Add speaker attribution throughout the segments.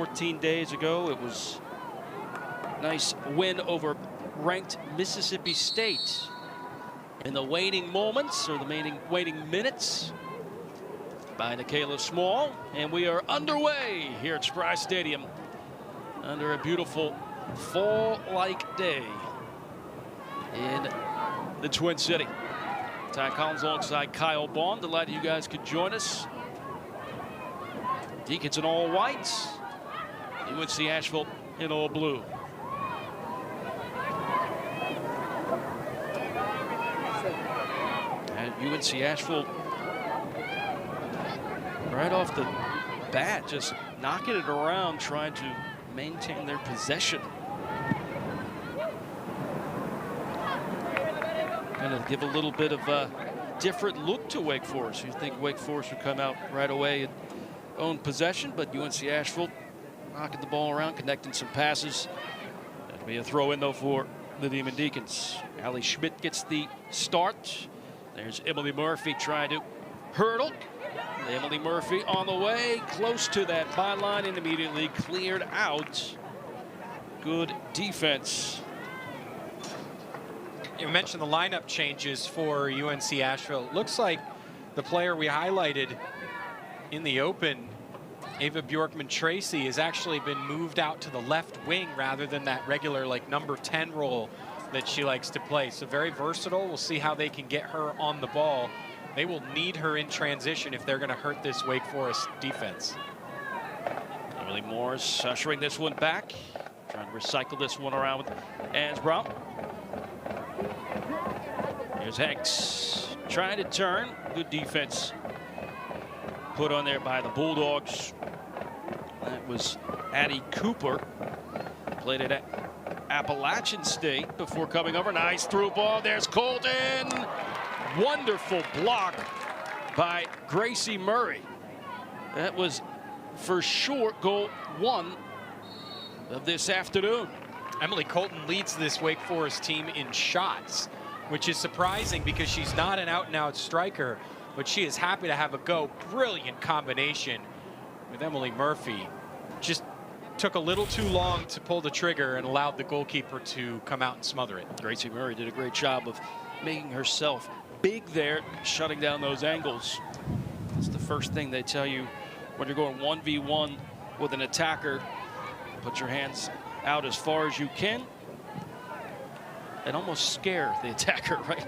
Speaker 1: 14 days ago. It was a nice win over ranked Mississippi State. In the waning moments, or the waiting minutes, by Nikayla Small, and we are underway here at Spry Stadium under a beautiful fall-like day in the Twin City. Ty Collins alongside Kyle Baum. Delighted you guys could join us. Deacons in all whites, UNC Asheville in all blue. And UNC Asheville right off the bat, just knocking it around, trying to maintain their possession. Kind of give a little bit of a different look to Wake Forest. You think Wake Forest would come out right away and own possession, but UNC Asheville knocking the ball around, connecting some passes. That'll be a throw in though for the Demon Deacons. Allie Schmidt gets the start. There's Emily Murphy trying to hurdle. Emily Murphy on the way, close to that byline and immediately cleared out. Good defense.
Speaker 2: You mentioned the lineup changes for UNC Asheville. Looks like the player we highlighted in the open, Ava Bjorkman-Tracy, has actually been moved out to the left wing rather than that regular like number 10 role that she likes to play. So very versatile. We'll see how they can get her on the ball. They will need her in transition if they're going to hurt this Wake Forest defense.
Speaker 1: Emily Morris ushering this one back, trying to recycle this one around with Ansbrough. Here's Hanks trying to turn. Good defense put on there by the Bulldogs. That was Addie Cooper. Played at Appalachian State before coming over. Nice through ball. There's Colton. Wonderful block by Gracie Murray. That was for sure goal one of this afternoon.
Speaker 2: Emily Colton leads this Wake Forest team in shots, which is surprising because she's not an out-and-out striker, but she is happy to have a go. Brilliant combination with Emily Murphy. Just took a little too long to pull the trigger and allowed the goalkeeper to come out and smother it.
Speaker 1: Gracie Murray did a great job of making herself big there, shutting down those angles. That's the first thing they tell you when you're going 1v1 with an attacker. Put your hands out as far as you can and almost scare the attacker, right?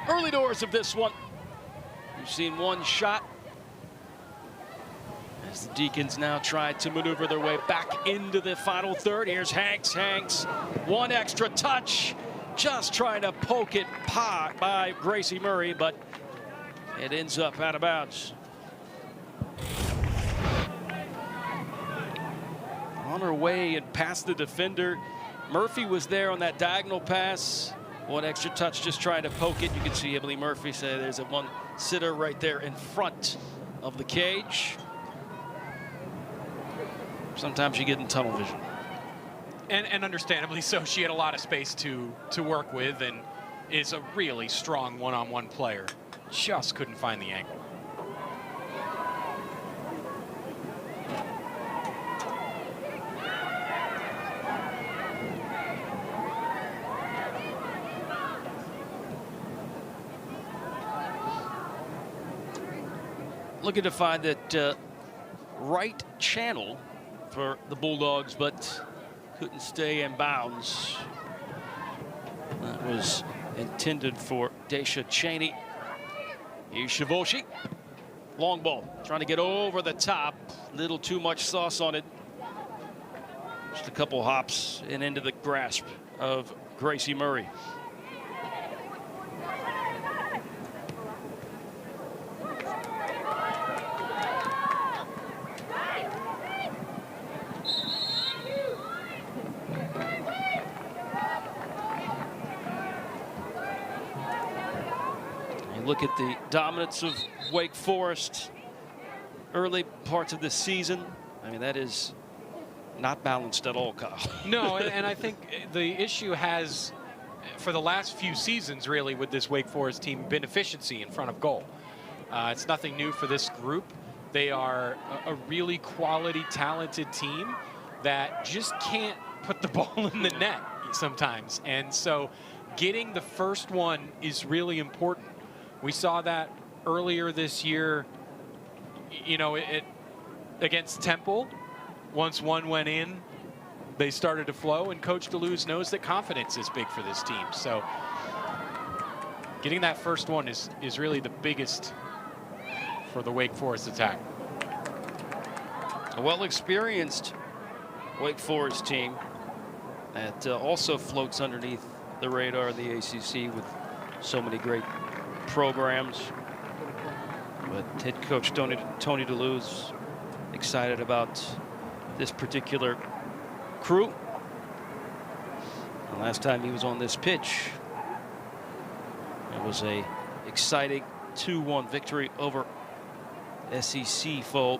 Speaker 1: Early doors of this one. We've seen one shot as the Deacons now try to maneuver their way back into the final third. Here's Hanks. Hanks, one extra touch, just trying to poke it by Gracie Murray, but it ends up out of bounds. On her way and past the defender. Murphy was there on that diagonal pass. One extra touch, just trying to poke it. You can see Emily Murphy say there's a one sitter right there in front of the cage. Sometimes you get in tunnel vision.
Speaker 2: And understandably so, she had a lot of space to work with and is a really strong one-on-one player. Just couldn't find the angle.
Speaker 1: Looking to find that right channel for the Bulldogs, but couldn't stay in bounds. That was intended for Daisha Cheney. Here's Shavoshi. Long ball, trying to get over the top. Little too much sauce on it. Just a couple hops and into the grasp of Gracie Murray. Look at the dominance of Wake Forest early parts of the season. I mean, that is not balanced at all, Kyle.
Speaker 2: No, and I think the issue has, for the last few seasons really, with this Wake Forest team, been efficiency in front of goal. It's nothing new for this group. They are a really quality, talented team that just can't put the ball in the net sometimes. And so getting the first one is really important. We saw that earlier this year, you know, against Temple. Once one went in, they started to flow, and Coach DeLuz knows that confidence is big for this team. So getting that first one is really the biggest for the Wake Forest attack.
Speaker 1: A well-experienced Wake Forest team that also floats underneath the radar of the ACC with so many great programs. But head coach Tony DeLuz excited about this particular crew. The last time he was on this pitch, it was a exciting 2-1 victory over SEC foe,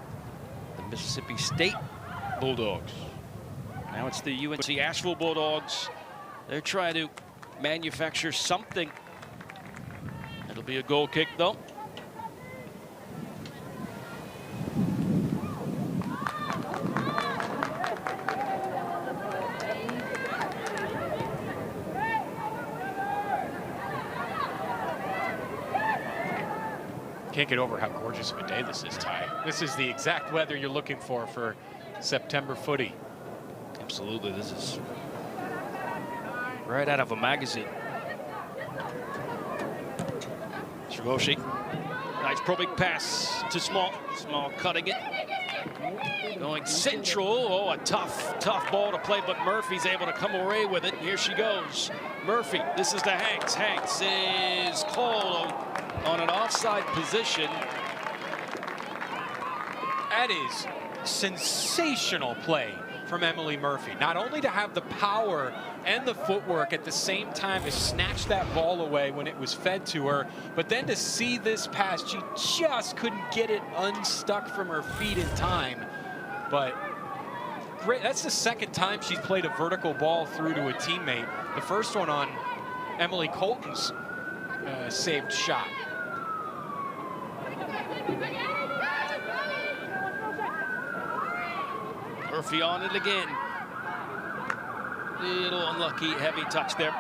Speaker 1: the Mississippi State Bulldogs. Now it's the UNC Asheville Bulldogs. They're trying to manufacture something. It'll be a goal kick, though.
Speaker 2: Can't get over how gorgeous of a day this is, Ty. This is the exact weather you're looking for September footy.
Speaker 1: Absolutely, this is right out of a magazine. Shigoshi, nice probing pass to Small. Small cutting it. Going central. Oh, a tough ball to play, but Murphy's able to come away with it. And here she goes. Murphy, this is to Hanks. Hanks is called on an offside position.
Speaker 2: That is sensational play from Emily Murphy. Not only to have the power and the footwork at the same time to snatch that ball away when it was fed to her, but then to see this pass, she just couldn't get it unstuck from her feet in time. But great, that's the second time she's played a vertical ball through to a teammate. The first one on Emily Colton's saved shot.
Speaker 1: Murphy on it again. Little unlucky, heavy touch there.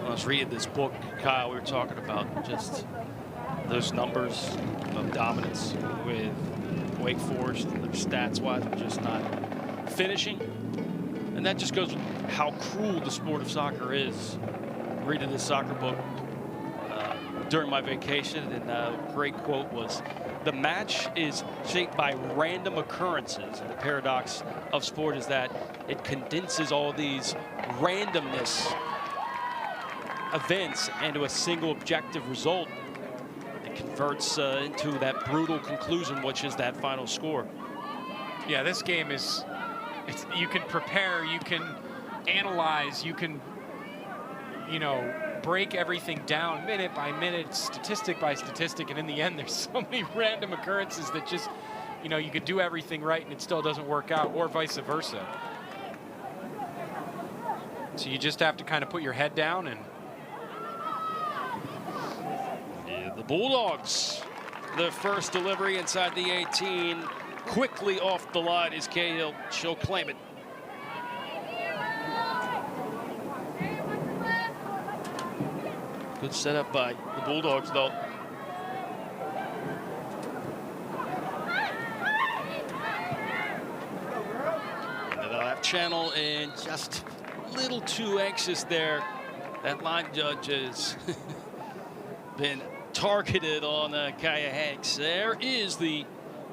Speaker 1: I was reading this book, Kyle, we were talking about just those numbers of dominance with Wake Forest. Their stats-wise are just not finishing. And that just goes with how cruel the sport of soccer is. Reading this soccer book during my vacation, and a great quote was, "The match is shaped by random occurrences." And the paradox of sport is that it condenses all these randomness events into a single objective result. It converts into that brutal conclusion, which is that final score.
Speaker 2: Yeah, this game is, you can prepare, you can analyze, you can, you know, break everything down minute by minute, statistic by statistic, and in the end, there's so many random occurrences that just, you know, you could do everything right and it still doesn't work out, or vice versa. So you just have to kind of put your head down and...
Speaker 1: The Bulldogs, the first delivery inside the 18, quickly off the line is Cahill. She'll claim it. Good setup by the Bulldogs, though. Into the left channel, and just a little too anxious there. That line judge has been targeted on Kaya Hanks. There is the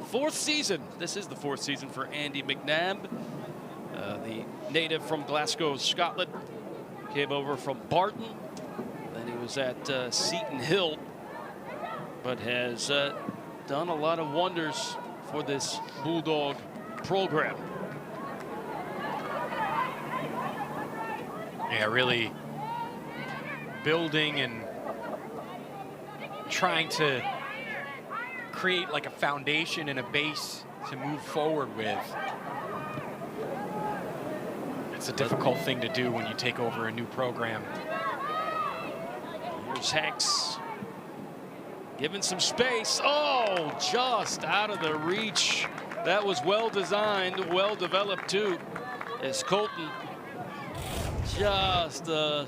Speaker 1: fourth season. This is the fourth season for Andy McNabb, the native from Glasgow, Scotland. Came over from Barton. Then he was at Seton Hill, but has done a lot of wonders for this Bulldog program.
Speaker 2: Yeah, really building and trying to create like a foundation and a base to move forward with. It's a difficult thing to do when you take over a new program.
Speaker 1: Here's Hanks. Given some space. Oh, just out of the reach. That was well designed, well developed too. As Colton just, let's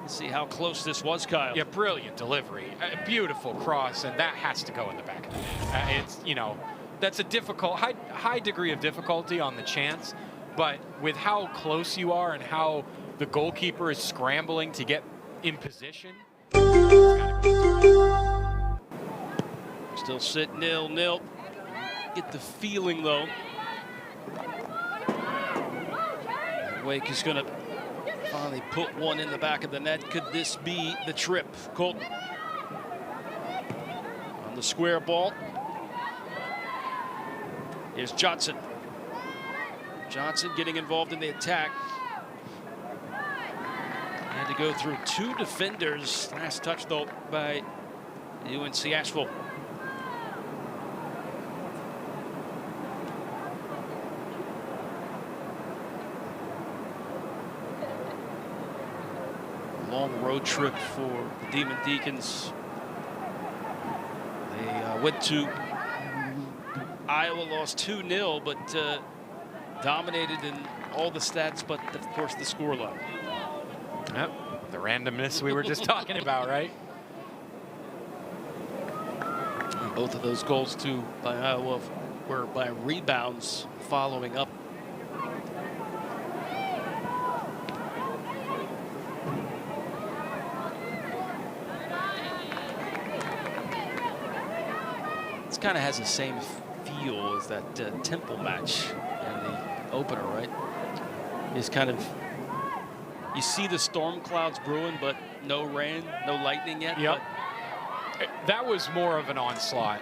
Speaker 1: see how close this was, Kyle.
Speaker 2: Yeah, brilliant delivery. A beautiful cross, and that has to go in the back of the net. It's, you know, that's a difficult, high degree of difficulty on the chance, but with how close you are and how the goalkeeper is scrambling to get in position,
Speaker 1: still sit 0-0. Get the feeling though. Wake is going to finally put one in the back of the net. Could this be the trip? Colton on the square ball. Here's Johnson. Johnson getting involved in the attack. Had to go through two defenders. Last touch though by UNC Asheville. Long road trip for the Demon Deacons. They went to Iowa, lost 2-0, but dominated in all the stats, but of course the scoreline.
Speaker 2: Yep, the randomness we were just talking about, right?
Speaker 1: And both of those goals too by Iowa were by rebounds following up. Kind of has the same feel as that Temple match in the opener, right? It's kind of, you see the storm clouds brewing, but no rain, no lightning yet.
Speaker 2: Yep. That was more of an onslaught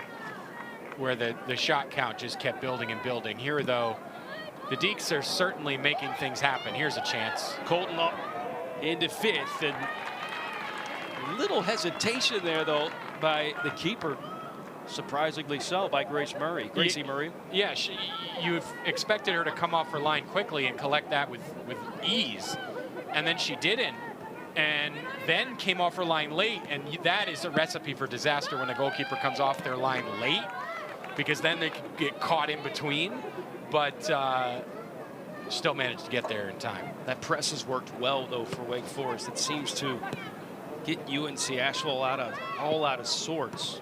Speaker 2: where the shot count just kept building and building. Here, though, the Deeks are certainly making things happen. Here's a chance.
Speaker 1: Colton up into fifth, and a little hesitation there, though, by the keeper. Surprisingly so by Gracie Murray.
Speaker 2: Yeah, you've expected her to come off her line quickly and collect that with ease, and then she didn't, and then came off her line late, and that is a recipe for disaster when a goalkeeper comes off their line late, because then they can get caught in between, but still managed to get there in time.
Speaker 1: That press has worked well, though, for Wake Forest. It seems to get UNC Asheville all out of sorts.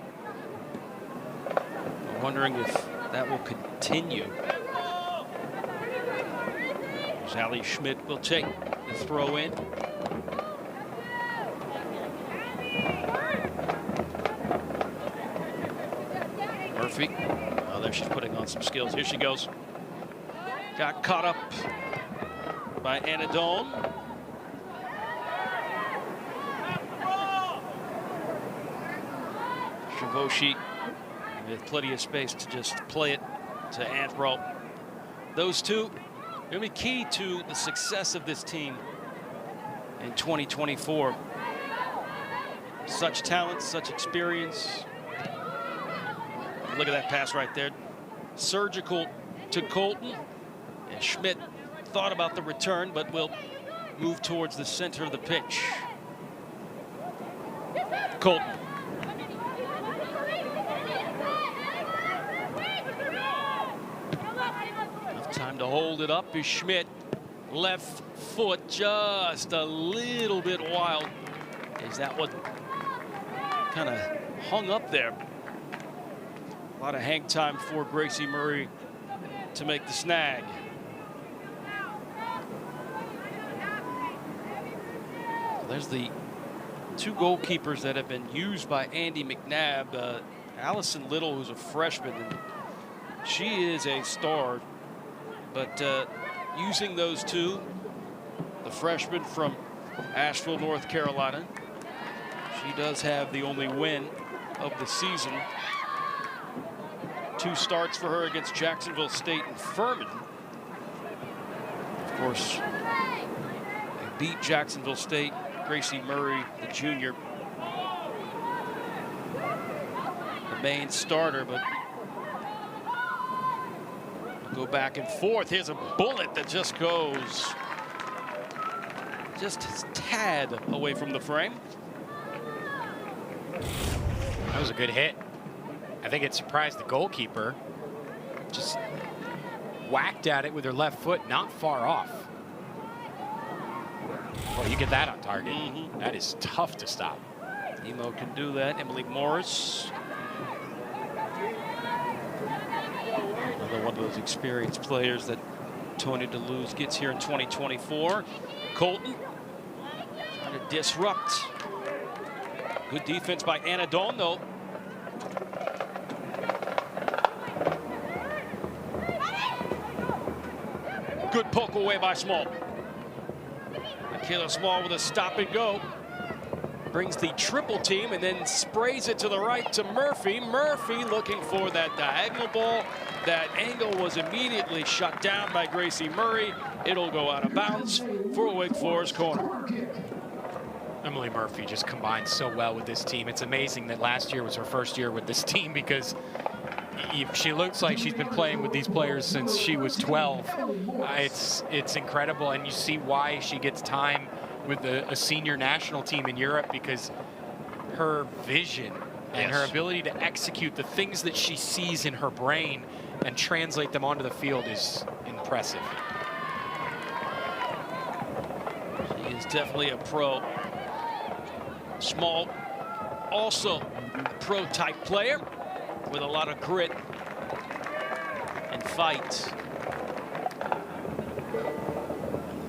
Speaker 1: Wondering if that will continue. Sally Schmidt will take the throw in. Murphy. Oh, there she's putting on some skills. Here she goes. Got caught up by Anna Doan. Shavoshi with plenty of space to just play it to Anthro. Those two going to be key to the success of this team in 2024. Such talent, such experience. Look at that pass right there. Surgical to Colton. And Schmidt thought about the return, but will move towards the center of the pitch. Colton. Time to hold it up is Schmidt. Left foot just a little bit wild. Is that what kind of hung up there? A lot of hang time for Gracie Murray to make the snag. There's the two goalkeepers that have been used by Andy McNabb. Allison Little, who's a freshman, and she is a star. But using those two, the freshman from Asheville, North Carolina, she does have the only win of the season. 2 starts for her against Jacksonville State and Furman. Of course, they beat Jacksonville State. Gracie Murray, the junior, the main starter, but go back and forth. Here's a bullet that just goes just a tad away from the frame.
Speaker 2: That was a good hit. I think it surprised the goalkeeper. Just whacked at it with her left foot, not far off. Well, you get that on target. That is tough to stop.
Speaker 1: Emo can do that. Emily Morris. Another one of those experienced players that Tony DeLuz gets here in 2024. Colton trying to disrupt. Good defense by Anna Dawn, though. Good poke away by Small. Michaela Small with a stop and go. Brings the triple team and then sprays it to the right to Murphy. Murphy looking for that diagonal ball. That angle was immediately shut down by Gracie Murray. It'll go out of bounds for Wake Forest corner.
Speaker 2: Emily Murphy just combines so well with this team. It's amazing that last year was her first year with this team, because she looks like she's been playing with these players since she was 12. It's incredible, and you see why she gets time with a senior national team in Europe, because her vision and her ability to execute the things that she sees in her brain and translate them onto the field is impressive.
Speaker 1: She is definitely a pro. Small, also a pro-type player with a lot of grit and fight.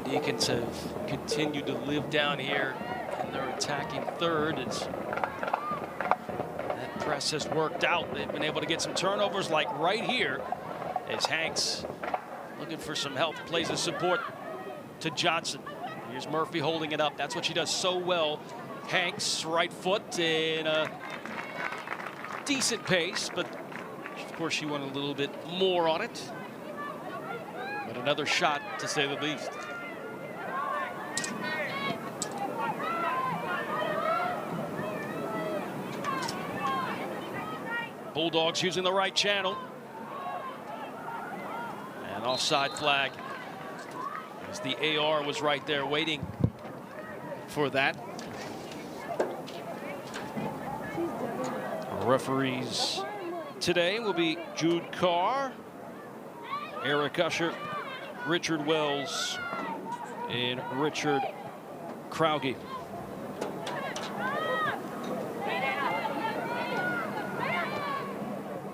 Speaker 1: Deacons have continued to live down here in their attacking third. That press has worked out. They've been able to get some turnovers, like right here, as Hanks looking for some help, plays a support to Johnson. Here's Murphy holding it up. That's what she does so well. Hanks, right foot in a decent pace, but of course she went a little bit more on it. But another shot, to say the least. Bulldogs using the right channel. And offside flag, as the AR was right there waiting for that. Our referees today will be Jude Carr, Eric Usher, Richard Wells, and Richard Krauge.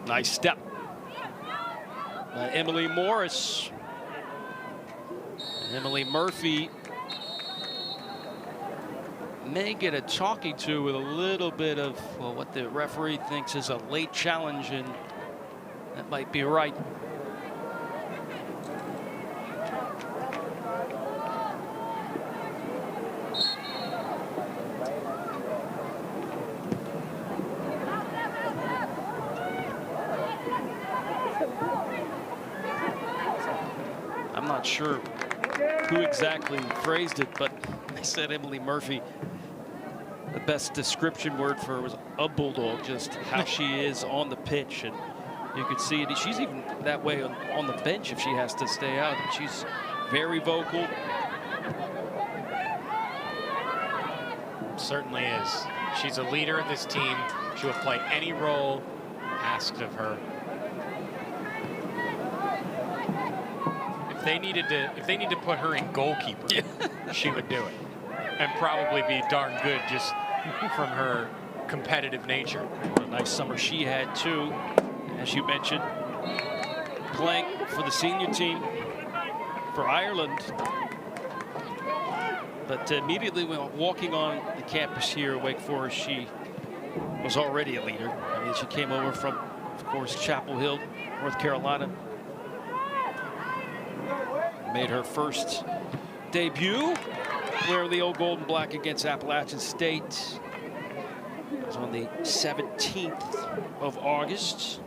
Speaker 1: Nice step. Emily Morris. Emily Murphy may get a talking to with a little bit of, well, what the referee thinks is a late challenge, and that might be right. I'm not sure who exactly phrased it, but I said Emily Murphy. The best description word for her was a bulldog, just how she is on the pitch. And you could see it. She's even that way on the bench if she has to stay out. She's very vocal.
Speaker 2: Certainly is. She's a leader of this team. She will play any role asked of her. If they need to put her in goalkeeper, she would do it, and probably be darn good just from her competitive nature.
Speaker 1: What a nice summer she had too, as you mentioned, playing for the senior team for Ireland. But immediately when walking on the campus here at Wake Forest, she was already a leader. I mean, she came over from, of course, Chapel Hill, North Carolina. Made her first debut wearing the old gold and black against Appalachian State. It was on the 17th of August.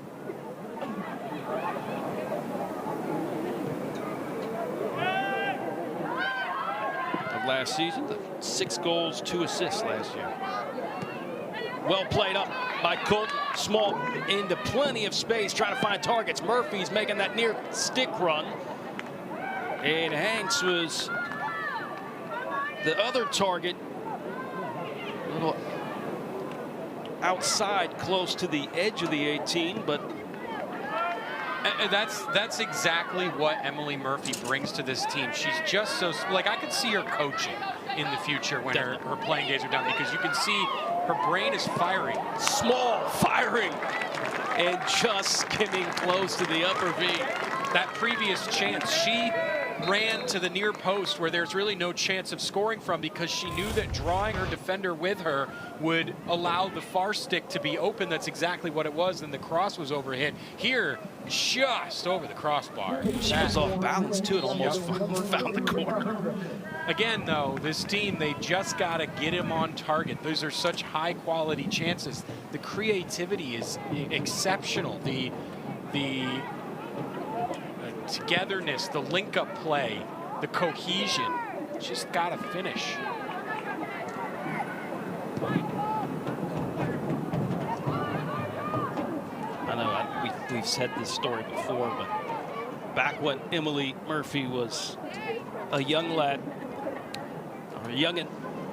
Speaker 1: Of last season, 6 goals, 2 assists last year. Well played up by Colton. Small into plenty of space, trying to find targets. Murphy's making that near stick run. And Hanks was the other target. A little outside, close to the edge of the 18, but
Speaker 2: that's exactly what Emily Murphy brings to this team. She's just so, like, I could see her coaching in the future when her playing days are done, because you can see her brain is firing.
Speaker 1: Small firing and just skimming close to the upper V.
Speaker 2: That previous chance, she ran to the near post where there's really no chance of scoring from, because she knew that drawing her defender with her would allow the far stick to be open. That's exactly what it was, and the cross was overhit. Here, just over the crossbar.
Speaker 1: She was off balance too. It almost found the corner.
Speaker 2: Again, though, this team, they just got to get him on target. Those are such high-quality chances. The creativity is exceptional. The togetherness, the link-up play, the cohesion, just got to finish.
Speaker 1: I know we've said this story before, but back when Emily Murphy was a young lad, or a youngin',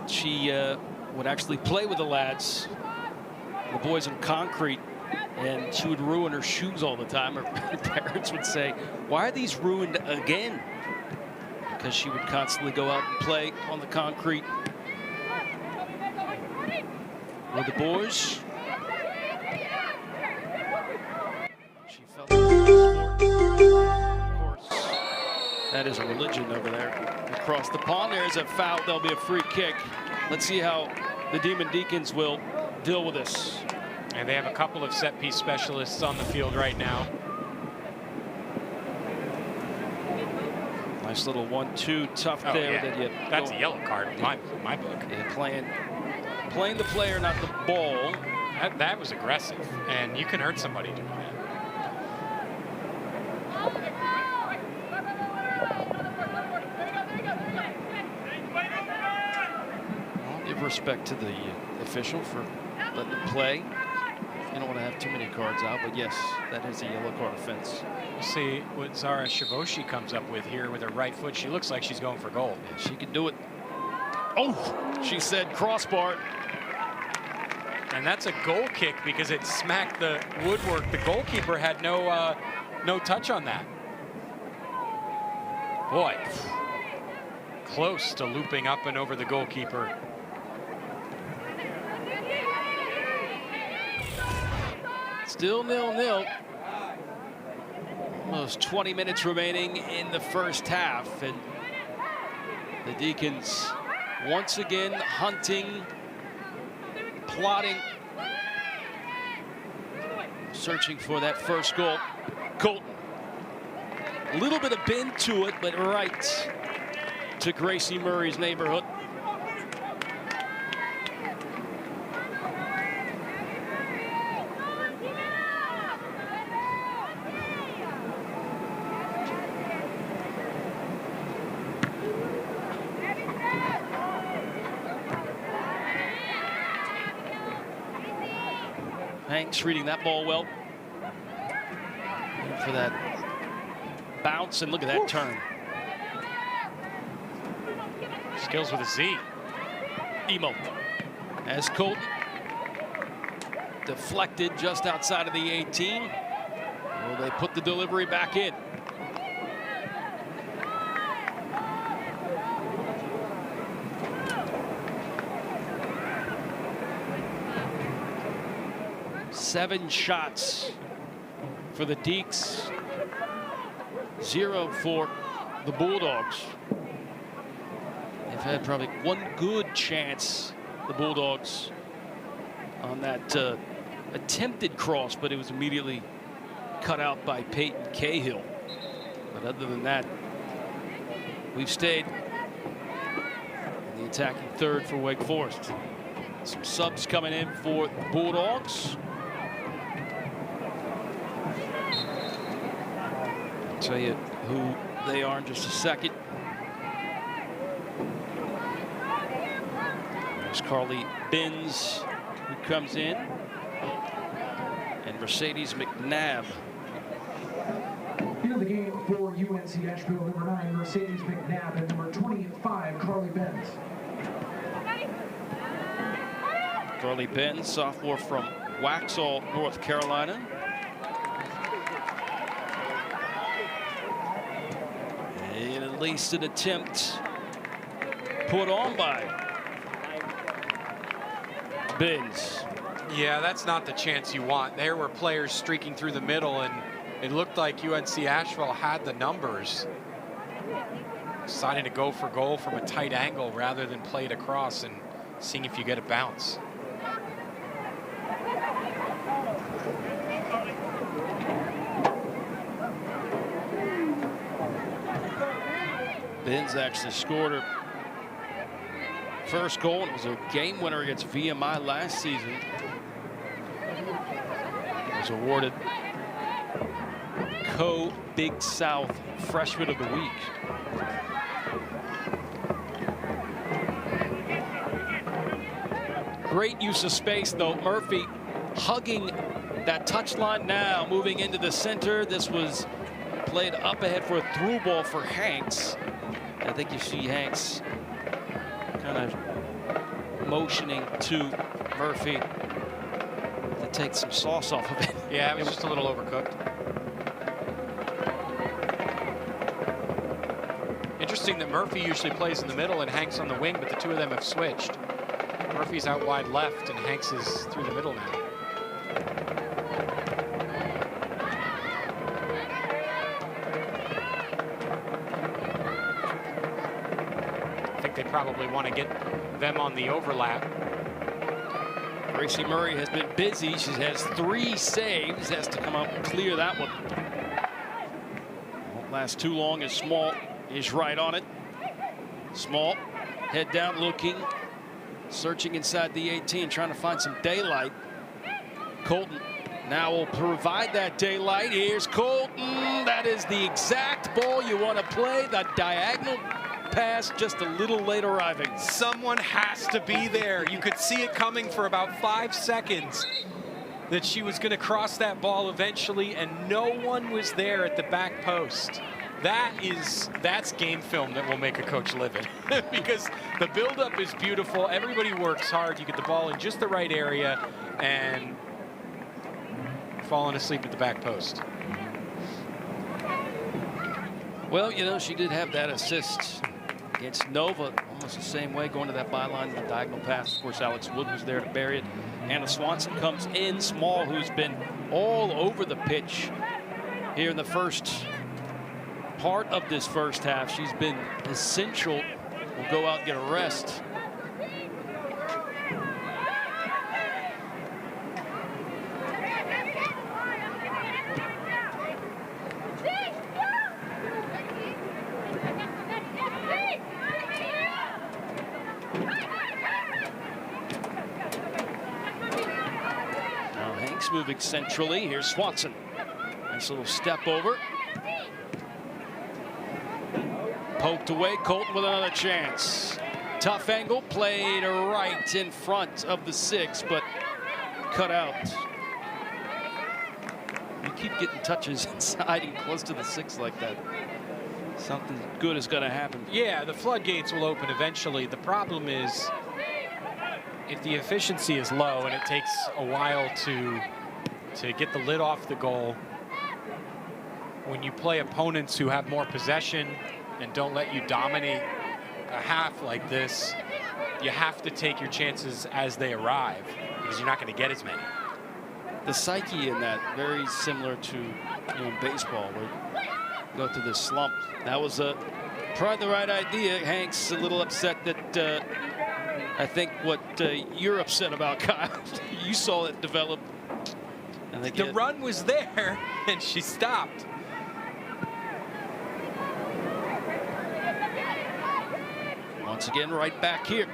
Speaker 1: she would actually play with the lads, the boys in concrete, and she would ruin her shoes all the time. Her parents would say, "Why are these ruined again?" Because she would constantly go out and play on the concrete with the boys. She felt like of course, that is a religion over there. Across the pond, there's a foul. There'll be a free kick. Let's see how the Demon Deacons will deal with this.
Speaker 2: And they have a couple of set-piece specialists on the field right now.
Speaker 1: Nice little 1-2 tough there.
Speaker 2: Yeah. That's a yellow card in my book.
Speaker 1: Yeah, playing the player, not the ball.
Speaker 2: That was aggressive, and you can hurt somebody doing that.
Speaker 1: I'll give respect to the official for letting them play. You don't want to have too many cards out, but yes, that is a yellow card offense.
Speaker 2: We'll see what Zara Shavoshi comes up with here with her right foot. She looks like she's going for goal.
Speaker 1: Yeah, she can do it. Oh, she said crossbar.
Speaker 2: And that's a goal kick because it smacked the woodwork. The goalkeeper had no touch on that. Boy, close to looping up and over the goalkeeper.
Speaker 1: Still 0-0. Almost 20 minutes remaining in the first half, and the Deacons once again hunting, plotting, searching for that first goal. Colton, a little bit of bend to it, but right to Gracie Murray's neighborhood. Hanks reading that ball well. And for that bounce, and look at that turn.
Speaker 2: Skills with a Z.
Speaker 1: Emo as Colton deflected just outside of the 18. Well, they put the delivery back in. Seven shots for the Deeks, 0 for the Bulldogs. They've had probably one good chance, the Bulldogs, on that attempted cross, but it was immediately cut out by Peyton Cahill. But other than that, we've stayed in the attacking third for Wake Forest. Some subs coming in for the Bulldogs. I'll tell you who they are in just a second. There's Carly Binns, who comes in, and Mercedes McNabb.
Speaker 3: Into the game for UNC Asheville, number 9, Mercedes McNabb, and number 25, Carly Benz.
Speaker 1: Carly Benz, sophomore from Waxhaw, North Carolina. And at least an attempt put on by Benz.
Speaker 2: Yeah, that's not the chance you want. There were players streaking through the middle, and it looked like UNC Asheville had the numbers. Deciding to go for goal from a tight angle rather than play it across and seeing if you get a bounce.
Speaker 1: Benz actually scored her first goal, and it was a game winner against VMI last season. Was awarded Co-Big South Freshman of the Week. Great use of space, though. Murphy hugging that touchline now, moving into the center. This was played up ahead for a through ball for Hanks. I think you see Hanks kind of motioning to Murphy to take some sauce off of it.
Speaker 2: Yeah, it was just a little overcooked. Interesting that Murphy usually plays in the middle and Hanks on the wing, but the two of them have switched. Murphy's out wide left and Hanks is through the middle now. I think they probably want to get them on the overlap.
Speaker 1: Gracie Murray has been busy. She has 3 saves, has to come out and clear that one. Won't last too long as Small is right on it. Small, head down looking, searching inside the 18, trying to find some daylight. Colton now will provide that daylight. Here's Colton. That is the exact ball you want to play. The diagonal pass just a little late arriving.
Speaker 2: Someone has to be there. You could see it coming for about 5 seconds that she was going to cross that ball eventually, and no one was there at the back post. That's game film that will make a coach live it. Because the buildup is beautiful. Everybody works hard. You get the ball in just the right area and falling asleep at the back post.
Speaker 1: Well, you know, she did have that assist against Nova, almost the same way, going to that byline, the diagonal pass. Of course, Alex Wood was there to bury it. Anna Swanson comes in. Small, who's been all over the pitch here in the first part of this first half. She's been essential. Will go out and get a rest. Now Hanks moving centrally. Here's Swanson. Nice little step over. Poked away. Colton with another chance. Tough angle, played right in front of the 6, but cut out. You keep getting touches inside and close to the 6 like that, something good is going to happen.
Speaker 2: Yeah, the floodgates will open eventually. The problem is if the efficiency is low and it takes a while to get the lid off the goal, when you play opponents who have more possession and don't let you dominate a half like this, you have to take your chances as they arrive because you're not going to get as many.
Speaker 1: The psyche in that very similar to baseball, where you go through this slump. That was probably the right idea. Hank's a little upset that I think what you're upset about, Kyle. You saw it develop. And
Speaker 2: the run was there and she stopped.
Speaker 1: Once again, right back here.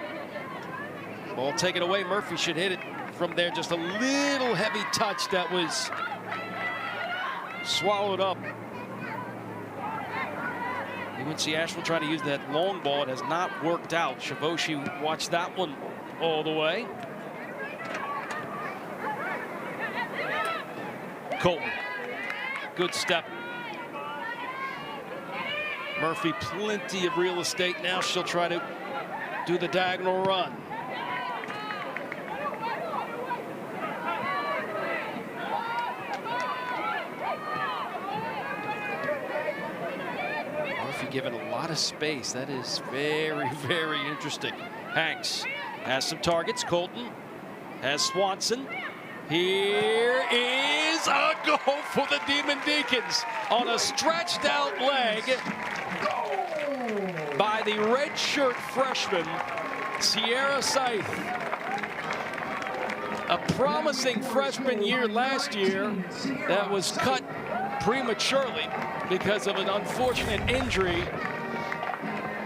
Speaker 1: Ball taken away. Murphy should hit it from there. Just a little heavy touch that was swallowed up. UNC Asheville trying to use that long ball. It has not worked out. Shavoshi watched that one all the way. Colton. Good step. Murphy, plenty of real estate now. She'll try to do the diagonal run. Murphy given a lot of space. That is very, very interesting. Hanks has some targets. Colton has Swanson. Here is a goal for the Demon Deacons on a stretched out leg by the redshirt freshman, Sierra Scythe. A promising freshman year last year that was cut prematurely because of an unfortunate injury.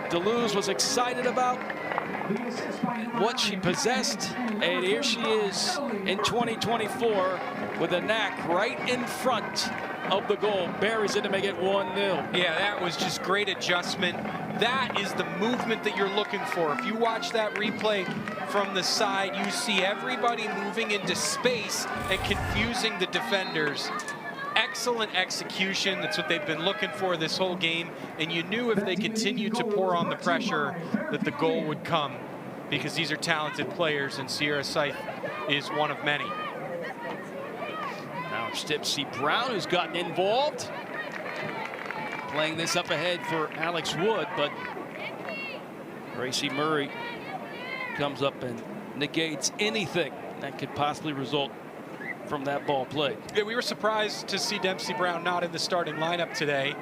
Speaker 1: Deleuze was excited about what she possessed, and here she is in 2024 with a knack right in front of the goal. Buries it to make it 1-0.
Speaker 2: Yeah, that was just great adjustment. That is the movement that you're looking for. If you watch that replay from the side, you see everybody moving into space and confusing the defenders. Excellent execution. That's what they've been looking for this whole game. And you knew if they continued to pour on the pressure that the goal would come, because these are talented players, and Sierra Scythe is one of many.
Speaker 1: Now it's Tipsy Brown who's gotten involved. Playing this up ahead for Alex Wood, but Gracie Murray comes up and negates anything that could possibly result from that ball play.
Speaker 2: Yeah, we were surprised to see Dempsey Brown not in the starting lineup today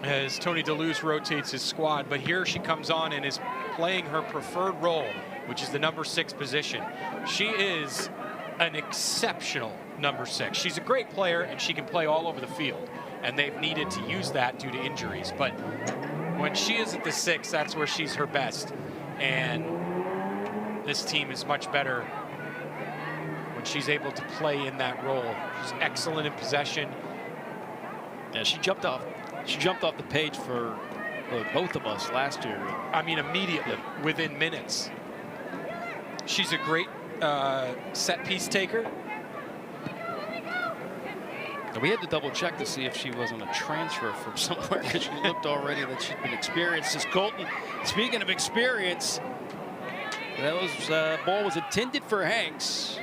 Speaker 2: as Tony Deleuze rotates his squad, but here she comes on and is playing her preferred role, which is the number 6 position. She is an exceptional number 6. She's a great player and she can play all over the field, and they've needed to use that due to injuries. But when she is at the 6, that's where she's her best. And this team is much better when she's able to play in that role. She's excellent in possession.
Speaker 1: Yeah, she jumped off the page for both of us last year.
Speaker 2: I mean, immediately, within minutes. She's a great set piece taker.
Speaker 1: We had to double check to see if she wasn't a transfer from somewhere, because she looked already that she'd been experienced as Colton. Speaking of experience, that ball was intended for Hanks.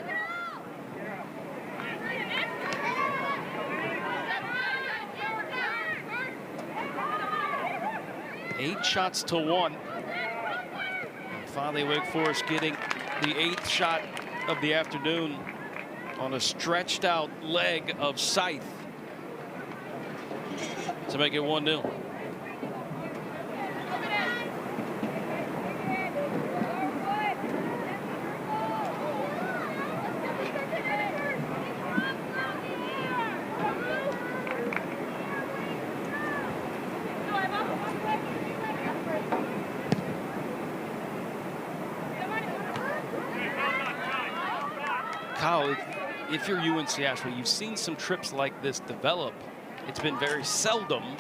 Speaker 1: Eight shots to 1. Finally, Wake Forest getting the 8th shot of the afternoon on a stretched out leg of Scythe to make it 1-0. Kyle, if you're UNC Asheville, you've seen some trips like this develop. It's been very seldom,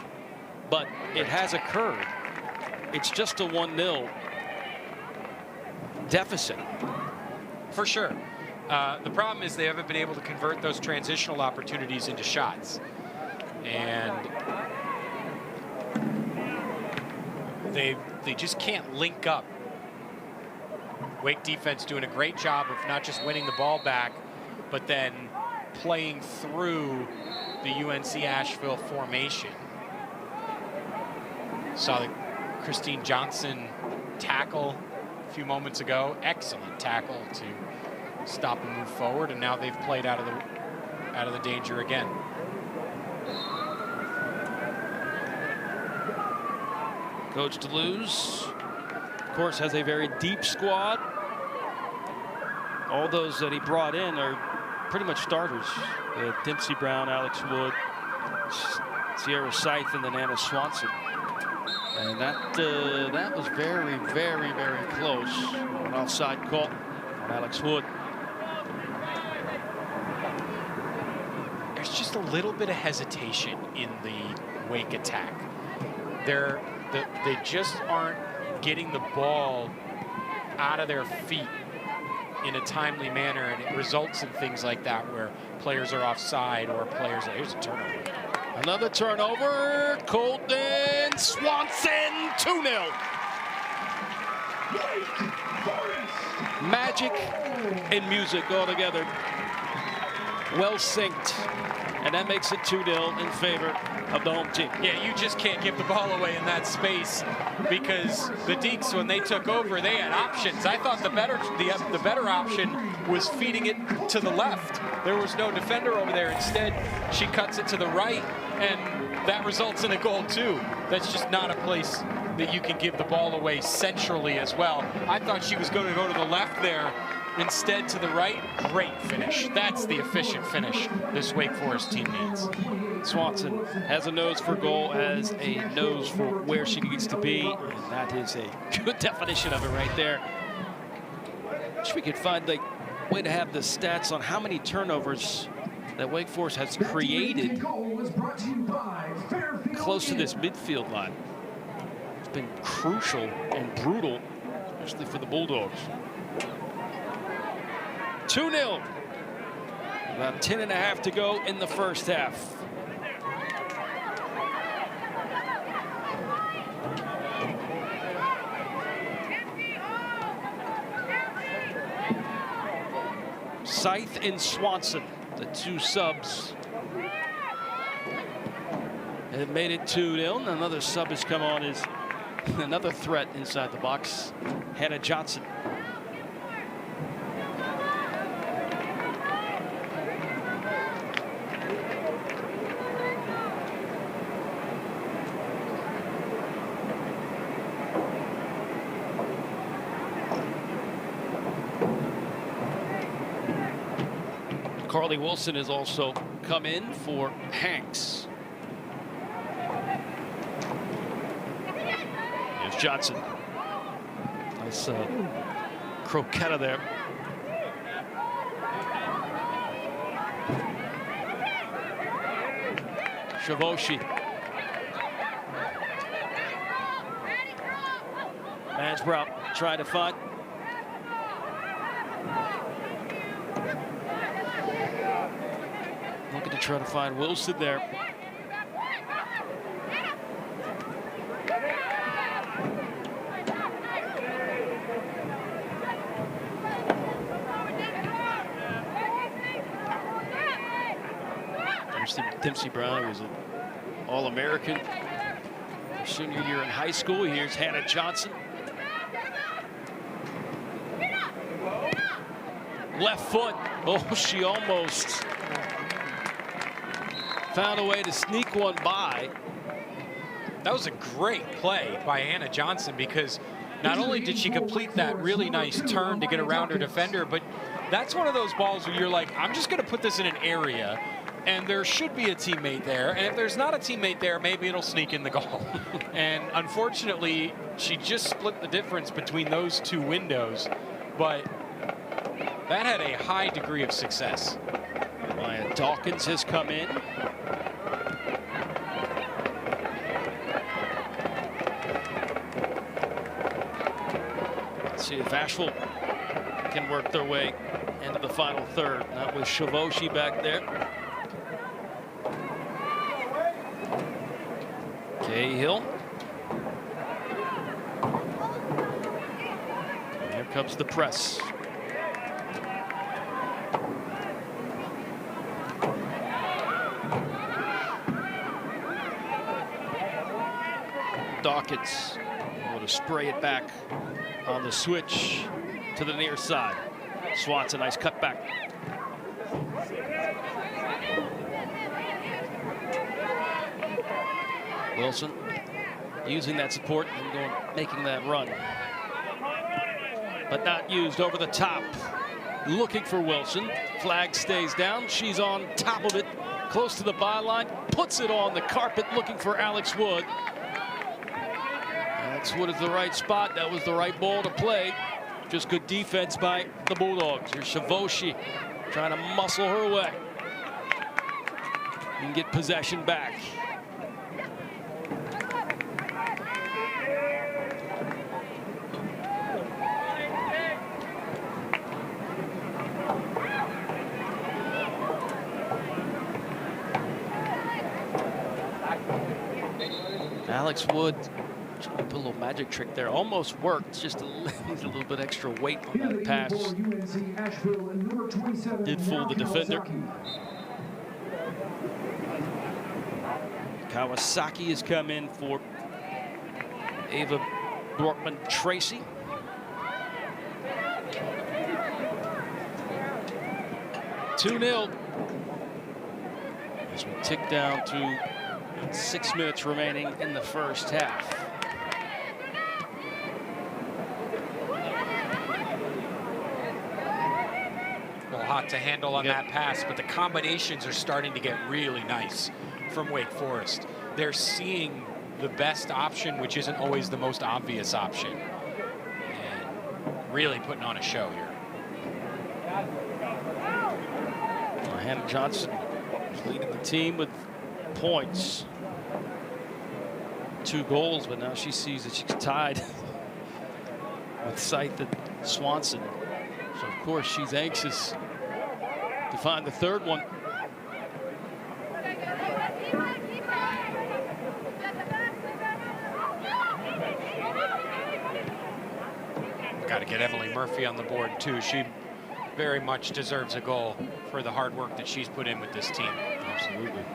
Speaker 1: but it has occurred. It's just a 1-0 deficit.
Speaker 2: For sure. The problem is they haven't been able to convert those transitional opportunities into shots. And they just can't link up. Wake defense doing a great job of not just winning the ball back, but then playing through the UNC Asheville formation. Saw the Christine Johnson tackle a few moments ago. Excellent tackle to stop and move forward, and now they've played out of the danger again.
Speaker 1: Coach Deleuze, of course, has a very deep squad. All those that he brought in are pretty much starters. Dempsey Brown, Alex Wood, Sierra Scythe, and then Anna Swanson. And that was very, very, very close. An offside call on Alex Wood.
Speaker 2: There's just a little bit of hesitation in the Wake attack. They just aren't getting the ball out of their feet in a timely manner, and it results in things like that where players are offside or players are, here's a turnover.
Speaker 1: Another turnover. Colton, Swanson, 2-0. Magic and music all together. Well synced. And that makes it 2-0 in favor of the home team.
Speaker 2: Yeah, you just can't give the ball away in that space because the Deeks, when they took over, they had options. I thought the better option was feeding it to the left. There was no defender over there. Instead, she cuts it to the right, and that results in a goal too. That's just not a place that you can give the ball away centrally as well. I thought she was going to go to the left there. Instead, to the right, great finish. That's the efficient finish this Wake Forest team needs.
Speaker 1: Swanson has a nose for goal, has a nose for where she needs to be, and that is a good definition of it right there. Wish we could find a way to have the stats on how many turnovers that Wake Forest has created close to this midfield line. It's been crucial and brutal, especially for the Bulldogs. 2-0. About 10.5 to go in the first half. Scythe and Swanson, the two subs, have made it 2-0. Another sub has come on as another threat inside the box, Hannah Johnson. Carly Wilson has also come in for Hanks. Here's Johnson. Nice croqueta there. Shavoshi. Mansbrough trying to find. Looking to try to find Wilson there. Dempsey Brown was an All-American her senior year in high school. Here's Hannah Johnson. Left foot. Oh, she almost found a way to sneak one by.
Speaker 2: That was a great play by Hannah Johnson because not only did she complete that really nice turn to get around her defender, but that's one of those balls where you're like, I'm just going to put this in an area and there should be a teammate there. And if there's not a teammate there, maybe it'll sneak in the goal. And unfortunately, she just split the difference between those two windows. But that had a high degree of success.
Speaker 1: Ryan Dawkins has come in. Let's see if Asheville can work their way into the final third. That was Shavoshi back there. Cahill. Here comes the press. Dawkins able to spray it back on the switch to the near side. Swanson, nice cutback. Wilson using that support and making that run. But not used over the top. Looking for Wilson. Flag stays down. She's on top of it, close to the byline. Puts it on the carpet, looking for Alex Wood. Alex Wood is the right spot. That was the right ball to play. Just good defense by the Bulldogs. Here's Shavoshi trying to muscle her way and get possession back. Alex Wood trying to put a little magic trick there. Almost worked. Just needs a little bit extra weight on that pass.
Speaker 3: UNC Asheville, number 27,
Speaker 1: Did fool the defender. Kawasaki has come in for Ava Bjorkman-Tracy. (2-0) as we tick down to 6 minutes remaining in the first half.
Speaker 2: Well, hot to handle on that pass, but the combinations are starting to get really nice from Wake Forest. They're seeing the best option, which isn't always the most obvious option, and really putting on a show here.
Speaker 1: Hannah Johnson is leading the team with points. 2 goals, but now she sees that she's tied with Scythe at Swanson. So, of course, she's anxious to find the 3rd one.
Speaker 2: Got to get Emily Murphy on the board, too. She very much deserves a goal for the hard work that she's put in with this team.
Speaker 1: Absolutely.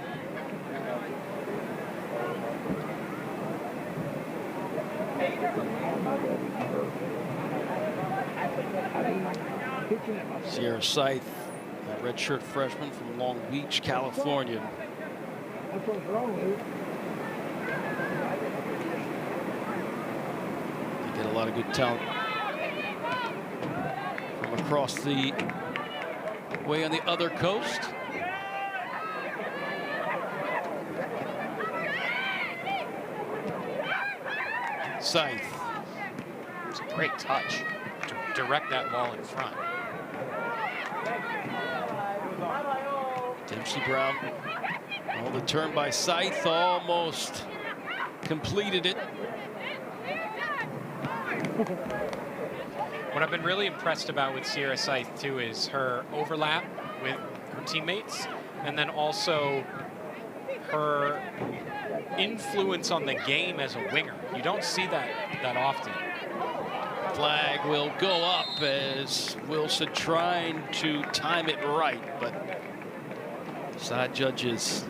Speaker 1: Sierra Scythe, a redshirt freshman from Long Beach, California. They get a lot of good talent from across the way on the other coast. Scythe.
Speaker 2: It's a great touch to direct that ball in front.
Speaker 1: Dempsey Brown. Oh, the turn by Scythe almost completed it.
Speaker 2: What I've been really impressed about with Sierra Scythe, too, is her overlap with her teammates, and then also her influence on the game as a winger. You don't see that often.
Speaker 1: Flag will go up as Wilson trying to time it right, but side judges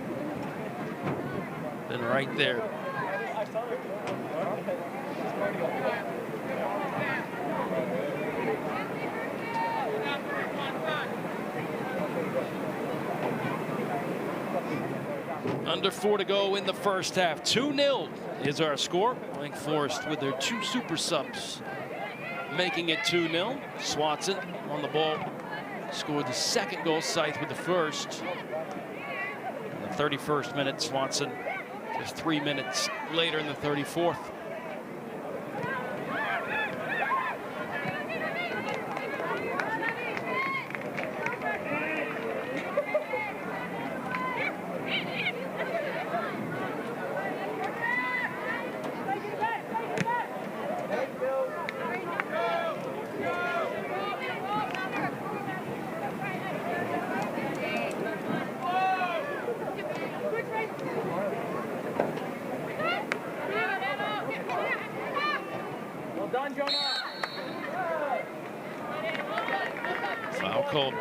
Speaker 1: been right there. Under 4 to go in the first half. 2-0 is our score. Wake Forest with their 2 super subs, making it 2-0. Swanson on the ball scored the 2nd goal. Scythe with the 1st. In the 31st minute, Swanson just 3 minutes later in the 34th. Foul called.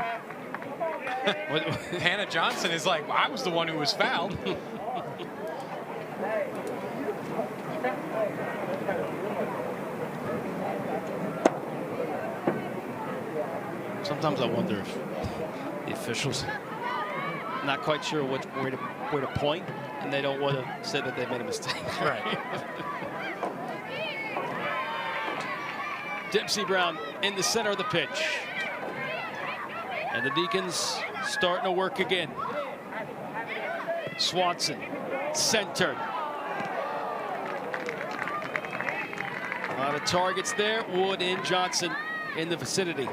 Speaker 2: Hannah Johnson is like, well, I was the one who was fouled.
Speaker 1: Sometimes I wonder if the officials not quite sure where to point, and they don't want to say that they made a mistake.
Speaker 2: Right.
Speaker 1: Dempsey Brown in the center of the pitch. And the Deacons starting to work again. Swanson, centered. A lot of targets there. Wood and Johnson in the vicinity.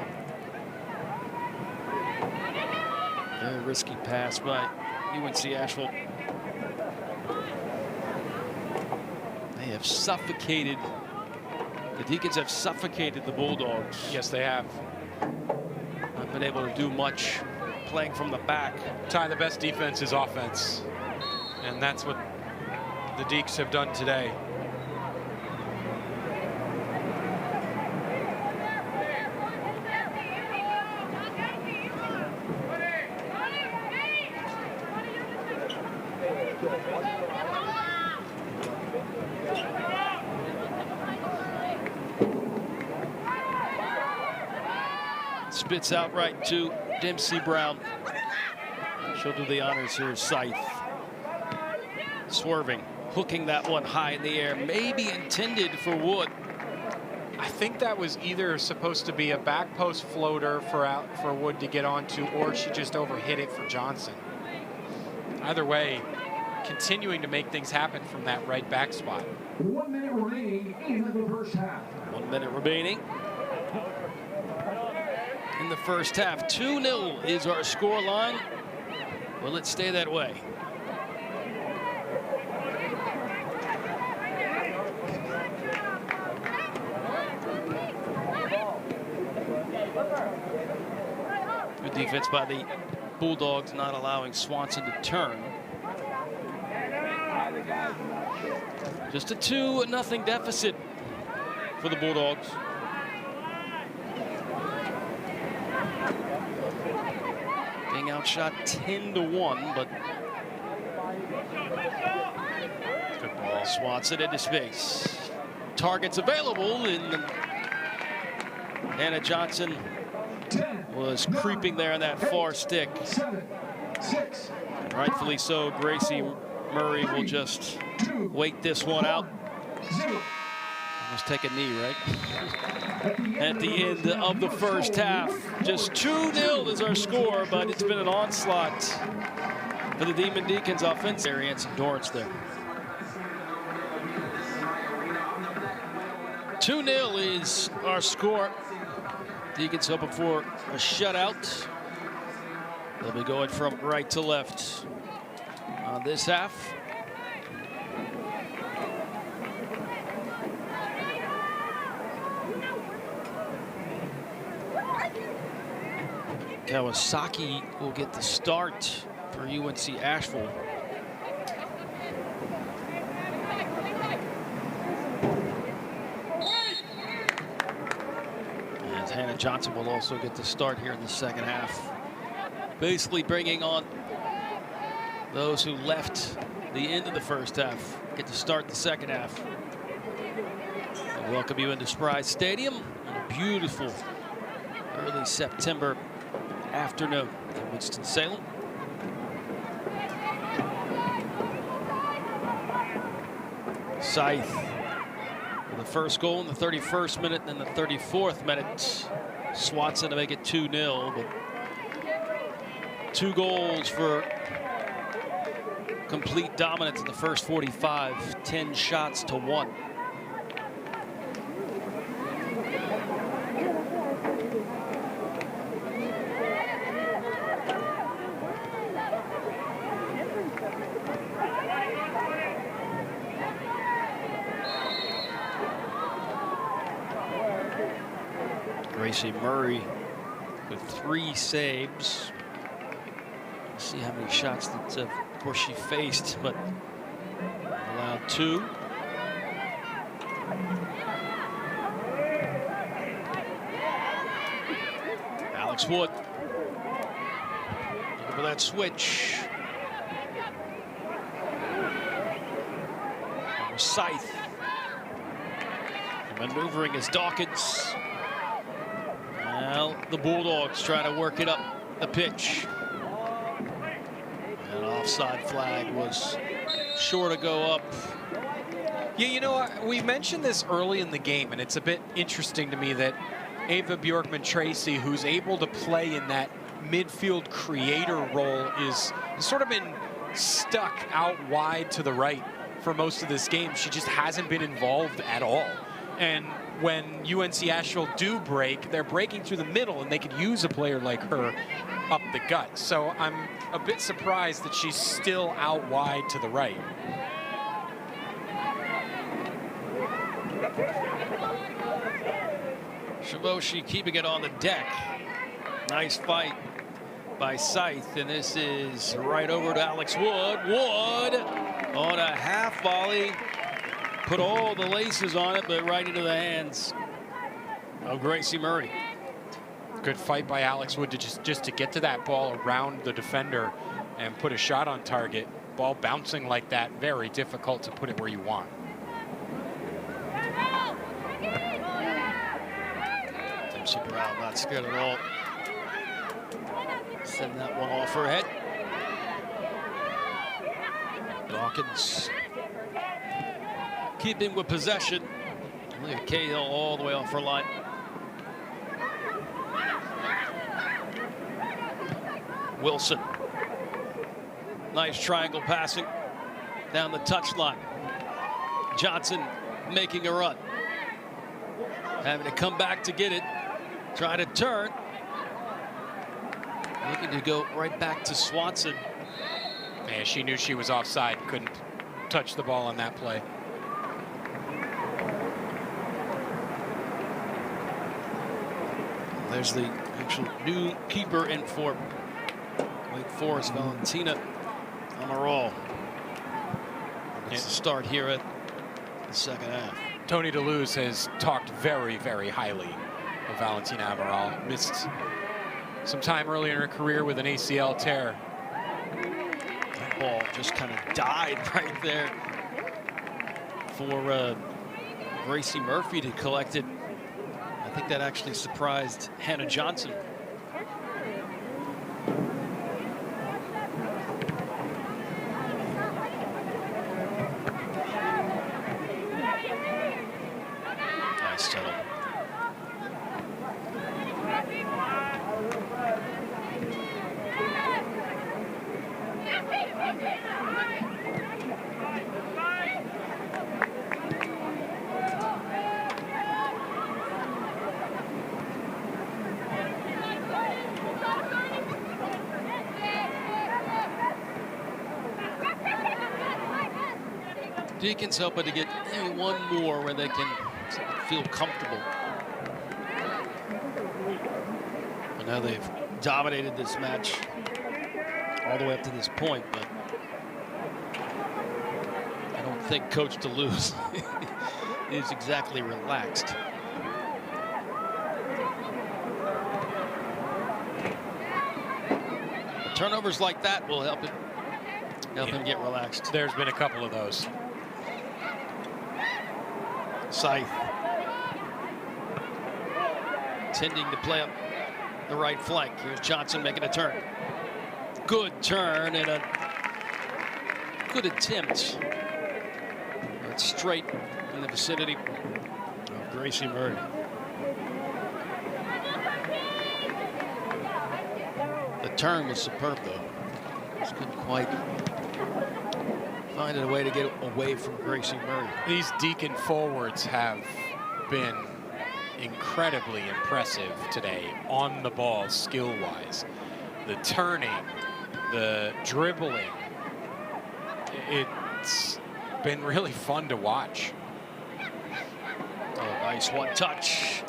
Speaker 1: Very risky pass by UNC Asheville. They have suffocated. The Deacons have suffocated the Bulldogs.
Speaker 2: Yes, they have.
Speaker 1: Not been able to do much playing from the back.
Speaker 2: Ty, the best defense is offense. And that's what the Deeks have done today.
Speaker 1: Spits out right to Dempsey Brown. She'll do the honors here. Scythe swerving, hooking that one high in the air, maybe intended for Wood.
Speaker 2: I think that was either supposed to be a back post floater for Wood to get onto, or she just overhit it for Johnson. Either way, continuing to make things happen from that right back spot.
Speaker 3: 1 minute remaining in the first half.
Speaker 1: 1 minute remaining in the first half. 2-0 is our score line. Will it stay that way? Good defense by the Bulldogs, not allowing Swanson to turn. Just a 2-0 deficit for the Bulldogs. Being outshot 10-1, but
Speaker 2: good ball.
Speaker 1: Swanson into space. Targets available in the Hannah Johnson was creeping there on that far stick.
Speaker 3: 7, 6,
Speaker 1: And rightfully so, Gracie Murray will just wait this one out.
Speaker 3: 0.
Speaker 1: Almost take a knee, right? At the end of the first half, just 2-0 is our score, but it's been an onslaught for the Demon Deacons offense. Variance endurance there. 2-0 is our score. Deacons hoping for a shutout. They'll be going from right to left on this half. Kawasaki will get the start for UNC Asheville. As Hannah Johnson will also get the start here in the second half. Basically bringing on those who left the end of the first half, get to start the second half. I welcome you into Spry Stadium on a beautiful early September afternoon in Winston-Salem. Scythe with the first goal in the 31st minute, and then the 34th minute. Swanson to make it 2-0, but 2 goals for complete dominance in the first 45, 10 shots to 1. Gracie Murray with 3 saves. Let's see how many shots that, of course, she faced, but allowed 2. Alex Wood looking for that switch. Scythe maneuvering as Dawkins. Well, the Bulldogs trying to work it up the pitch. An offside flag was sure to go up.
Speaker 2: Yeah, you know, we mentioned this early in the game, and it's a bit interesting to me that Ava Bjorkman-Tracy, who's able to play in that midfield creator role, is sort of been stuck out wide to the right for most of this game. She just hasn't been involved at all. And when UNC Asheville do break, they're breaking through the middle, and they could use a player like her up the gut. So I'm a bit surprised that she's still out wide to the right.
Speaker 1: Shavoshi keeping it on the deck. Nice fight by Scythe, and this is right over to Alex Wood. Wood on a half volley, put all the laces on it, but right into the hands of Gracie Murray.
Speaker 2: Good fight by Alex Wood to just to get to that ball around the defender and put a shot on target. Ball bouncing like that, very difficult to put it where you want.
Speaker 1: Dempsey Brown not scared at all. Send that one off her head. Dawkins keeping with possession. Look at Cahill all the way off her line. Wilson. Nice triangle passing down the touchline. Johnson making a run. Having to come back to get it. Trying to turn. Looking to go right back to Swanson.
Speaker 2: Yeah, she knew she was offside. Couldn't touch the ball on that play.
Speaker 1: There's the actual new keeper in for Wake Forest, Valentina Amaral. It's the start here at the second half.
Speaker 2: Tony DeLuz has talked very, very highly of Valentina Amaral. Missed some time earlier in her career with an ACL tear.
Speaker 1: That ball just kind of died right there for Gracie Murphy to collect it. I think that actually surprised Hannah Johnson. Nice settle. Deacons hoping to get maybe one more where they can feel comfortable. I know they've dominated this match all the way up to this point, but I don't think Coach DeLuz is exactly relaxed. Turnovers like that will help him get relaxed.
Speaker 2: There's been a couple of those.
Speaker 1: Scythe tending to play up the right flank. Here's Johnson making a turn. Good turn and a good attempt. But straight in the vicinity of Gracie Murray. The turn was superb though. Just couldn't quite find a way to get away from Gracie Murray.
Speaker 2: These Deacon forwards have been incredibly impressive today on the ball, skill-wise. The turning, the dribbling, it's been really fun to watch.
Speaker 1: Oh, nice one touch.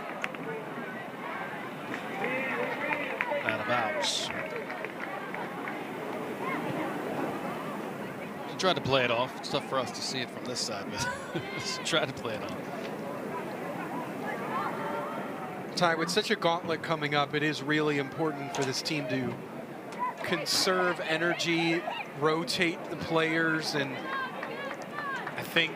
Speaker 1: Out of bounds. Tried to play it off. It's tough for us to see it from this side, but try to play it off.
Speaker 4: Ty, with such a gauntlet coming up, it is really important for this team to conserve energy, rotate the players, and I think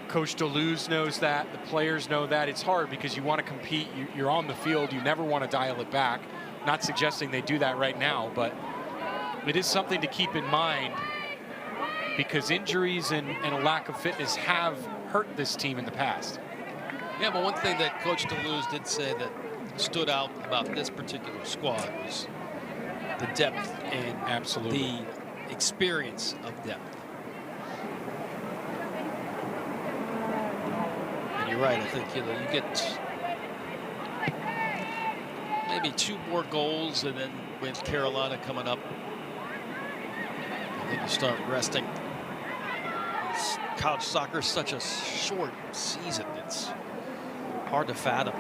Speaker 4: Coach DeLuz knows that. The players know that. It's hard because you want to compete. You're on the field. You never want to dial it back. Not suggesting they do that right now, but it is something to keep in mind, because injuries and a lack of fitness have hurt this team in the past.
Speaker 1: Yeah, but one thing that Coach DeLuz did say that stood out about this particular squad was the depth and
Speaker 2: absolutely
Speaker 1: the experience of depth. And you're right, I think you get maybe 2 more goals, and then with Carolina coming up, I think you start resting. College soccer is such a short season. It's hard to fathom.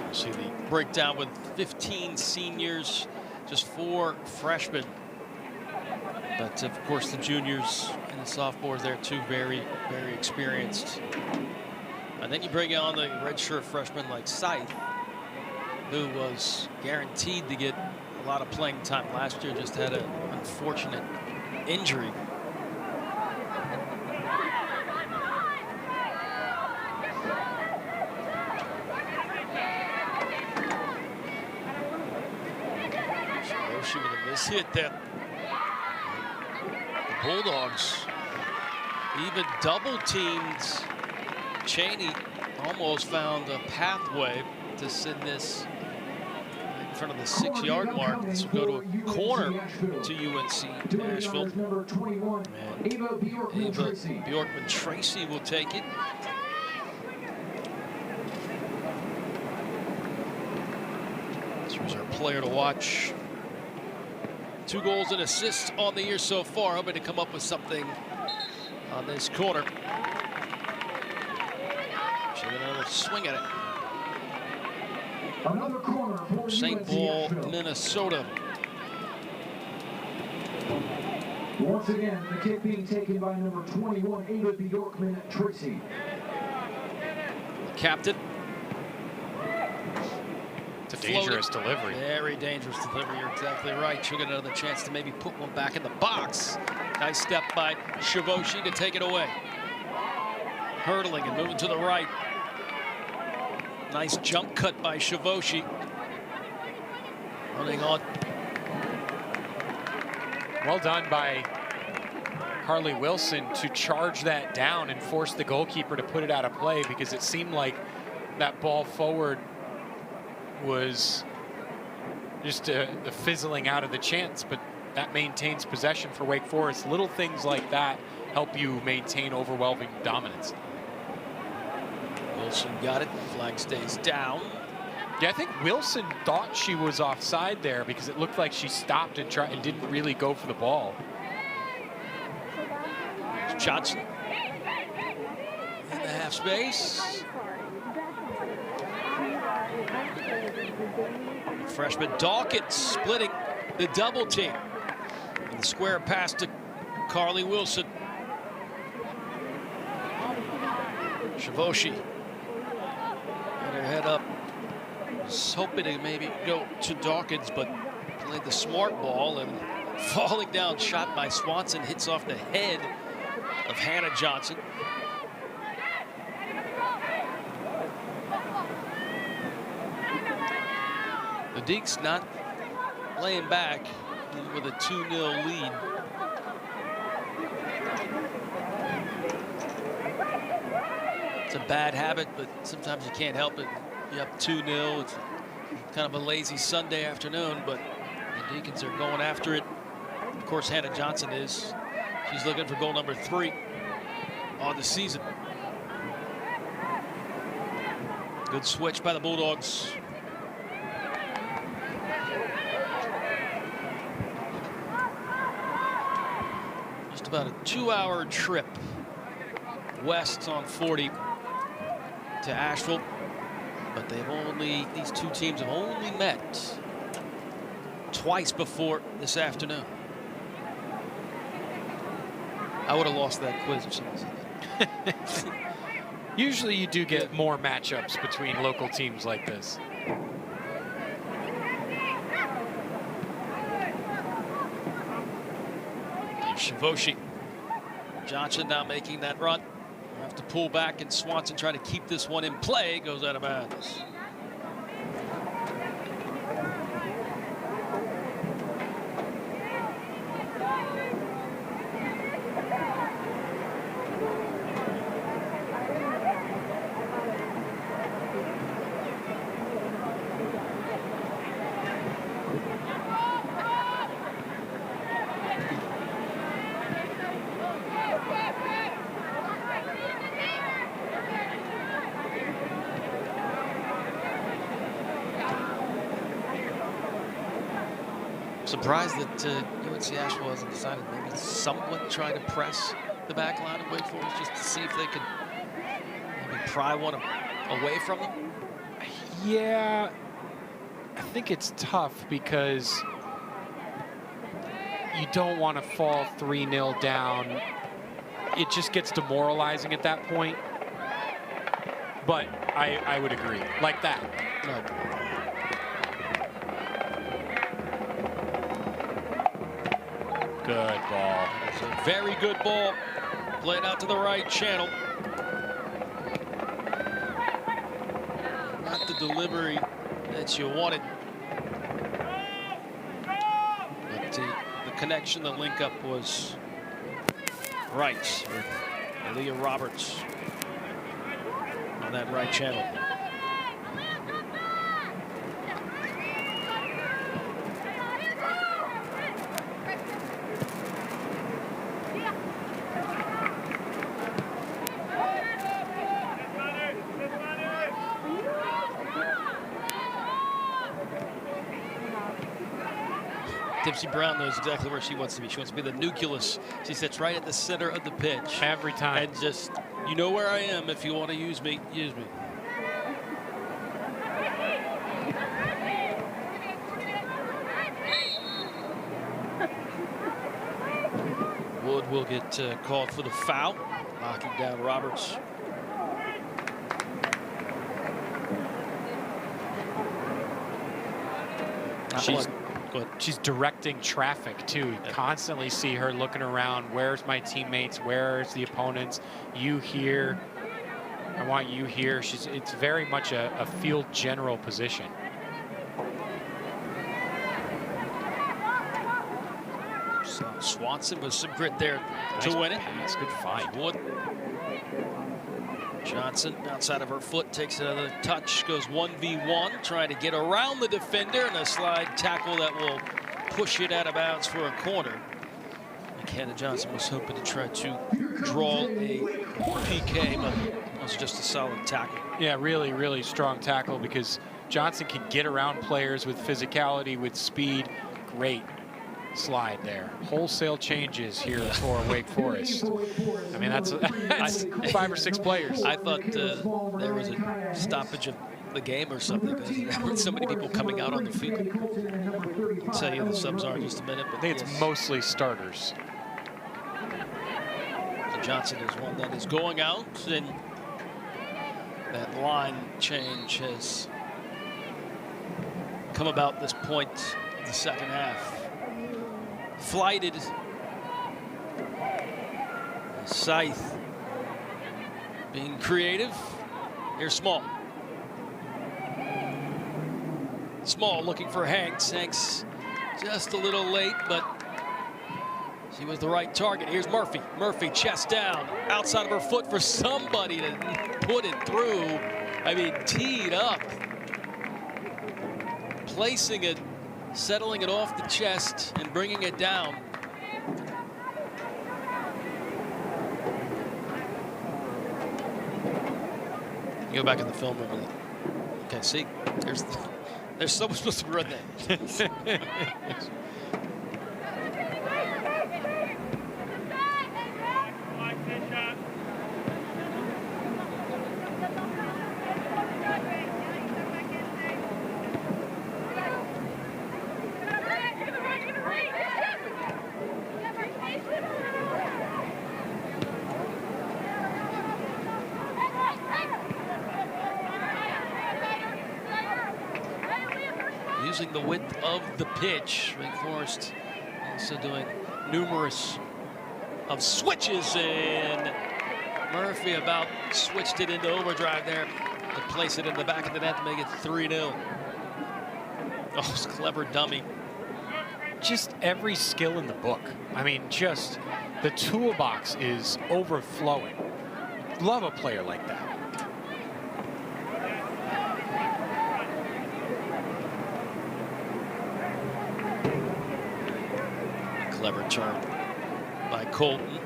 Speaker 1: You see the breakdown with 15 seniors, just 4 freshmen. But of course, the juniors and the sophomores there too, very, very experienced. And then you bring on the redshirt freshman like Scythe, who was guaranteed to get a lot of playing time last year, just had an unfortunate injury. She with a miss hit that the Bulldogs even double teamed. Cheney almost found a pathway to send this in front of the 6-yard mark. This will go to a corner to UNC Asheville. And Ava Bjorkman-Tracy will take it. This was our player to watch. 2 goals and assists on the year so far, hoping to come up with something on this corner. She'll get another swing at it.
Speaker 3: Another corner for
Speaker 1: St. Paul, Minnesota.
Speaker 3: Once again, the kick being taken by number 21, Ava Bjorkman-Tracy.
Speaker 1: Captain.
Speaker 2: It's a dangerous delivery.
Speaker 1: Very dangerous delivery. You're exactly right. She'll get another chance to maybe put one back in the box. Nice step by Shavoshi to take it away. Hurdling and moving to the right. Nice jump cut by Shavoshi. Running on.
Speaker 2: Well done by Harley Wilson to charge that down and force the goalkeeper to put it out of play, because it seemed like that ball forward was just a fizzling out of the chance, but that maintains possession for Wake Forest. Little things like that help you maintain overwhelming dominance.
Speaker 1: Wilson got it. Flag stays down.
Speaker 2: Yeah, I think Wilson thought she was offside there because it looked like she stopped and tried and didn't really go for the ball.
Speaker 1: Johnson in the half space. Freshman Dawkins splitting the double team. And the square pass to Carly Wilson. Shavoshi had her head up, was hoping to maybe go to Dawkins, but played the smart ball, and falling down, shot by Swanson, hits off the head of Hannah Johnson. The Deeks not laying back with a 2-0 lead. It's a bad habit, but sometimes you can't help it. You're up 2-0. It's kind of a lazy Sunday afternoon, but the Deacons are going after it. Of course, Hannah Johnson is. She's looking for goal number 3 on the season. Good switch by the Bulldogs. Just about a 2-hour trip west on 40 to Asheville, but these two teams have only met twice before this afternoon. I would have lost that quiz if someone said that.
Speaker 2: Usually you do get more matchups between local teams like this.
Speaker 1: Shavoshi. Johnson now making that run. Have to pull back, and Swanson trying to keep this one in play. Goes out of bounds. Surprised that UNC Asheville hasn't decided maybe somewhat try to press the back line of Wake Forest just to see if they could maybe pry one away from them.
Speaker 2: Yeah, I think it's tough because you don't want to fall 3-0 down. It just gets demoralizing at that point. But I would agree. Like that.
Speaker 1: No.
Speaker 2: Good ball.
Speaker 1: It's a very good ball. Played out to the right channel. Not the delivery that you wanted. But the connection, the link up was right with Aaliyah Roberts on that right channel. Tipsy Brown knows exactly where she wants to be. She wants to be the nucleus. She sits right at the center of the pitch.
Speaker 2: Every time.
Speaker 1: And just, you know where I am. If you want to use me, use me. Wood will get called for the foul, knocking down Roberts.
Speaker 2: She's directing traffic too. You constantly see her looking around. Where's my teammates? Where's the opponents? You here. I want you here. It's very much a field general position.
Speaker 1: So Swanson with some grit there to win it.
Speaker 2: Pass, good find.
Speaker 1: Wood. Johnson outside of her foot takes another touch, goes 1v1, trying to get around the defender, and a slide tackle that will push it out of bounds for a corner. McKenna Johnson was hoping to try to draw a PK, but it was just a solid tackle.
Speaker 2: Yeah, really, really strong tackle because Johnson can get around players with physicality, with speed. Great slide there. Wholesale changes here for Wake Forest. I mean, that's 5 or 6 players.
Speaker 1: I thought there was a stoppage of the game or something. There were so many people coming out on the field. I'll tell you the subs are in just a minute. But
Speaker 2: I think it's mostly starters.
Speaker 1: Johnson is one that is going out, and that line change has come about this point of the second half. Flighted. Scythe being creative. Here's Small. Small looking for Hanks. Hanks just a little late, but she was the right target. Here's Murphy. Murphy chest down, outside of her foot for somebody to put it through. I mean, teed up. Placing it, settling it off the chest and bringing it down. You go back in the film room. Okay, see, there's someone supposed to run that. Using the width of the pitch. Wake Forest also doing numerous of switches, and Murphy about switched it into overdrive there to place it in the back of the net to make it 3-0. Oh, it's a clever dummy.
Speaker 2: Just every skill in the book. I mean, just the toolbox is overflowing. Love a player like that.
Speaker 1: Clever turn by Colton.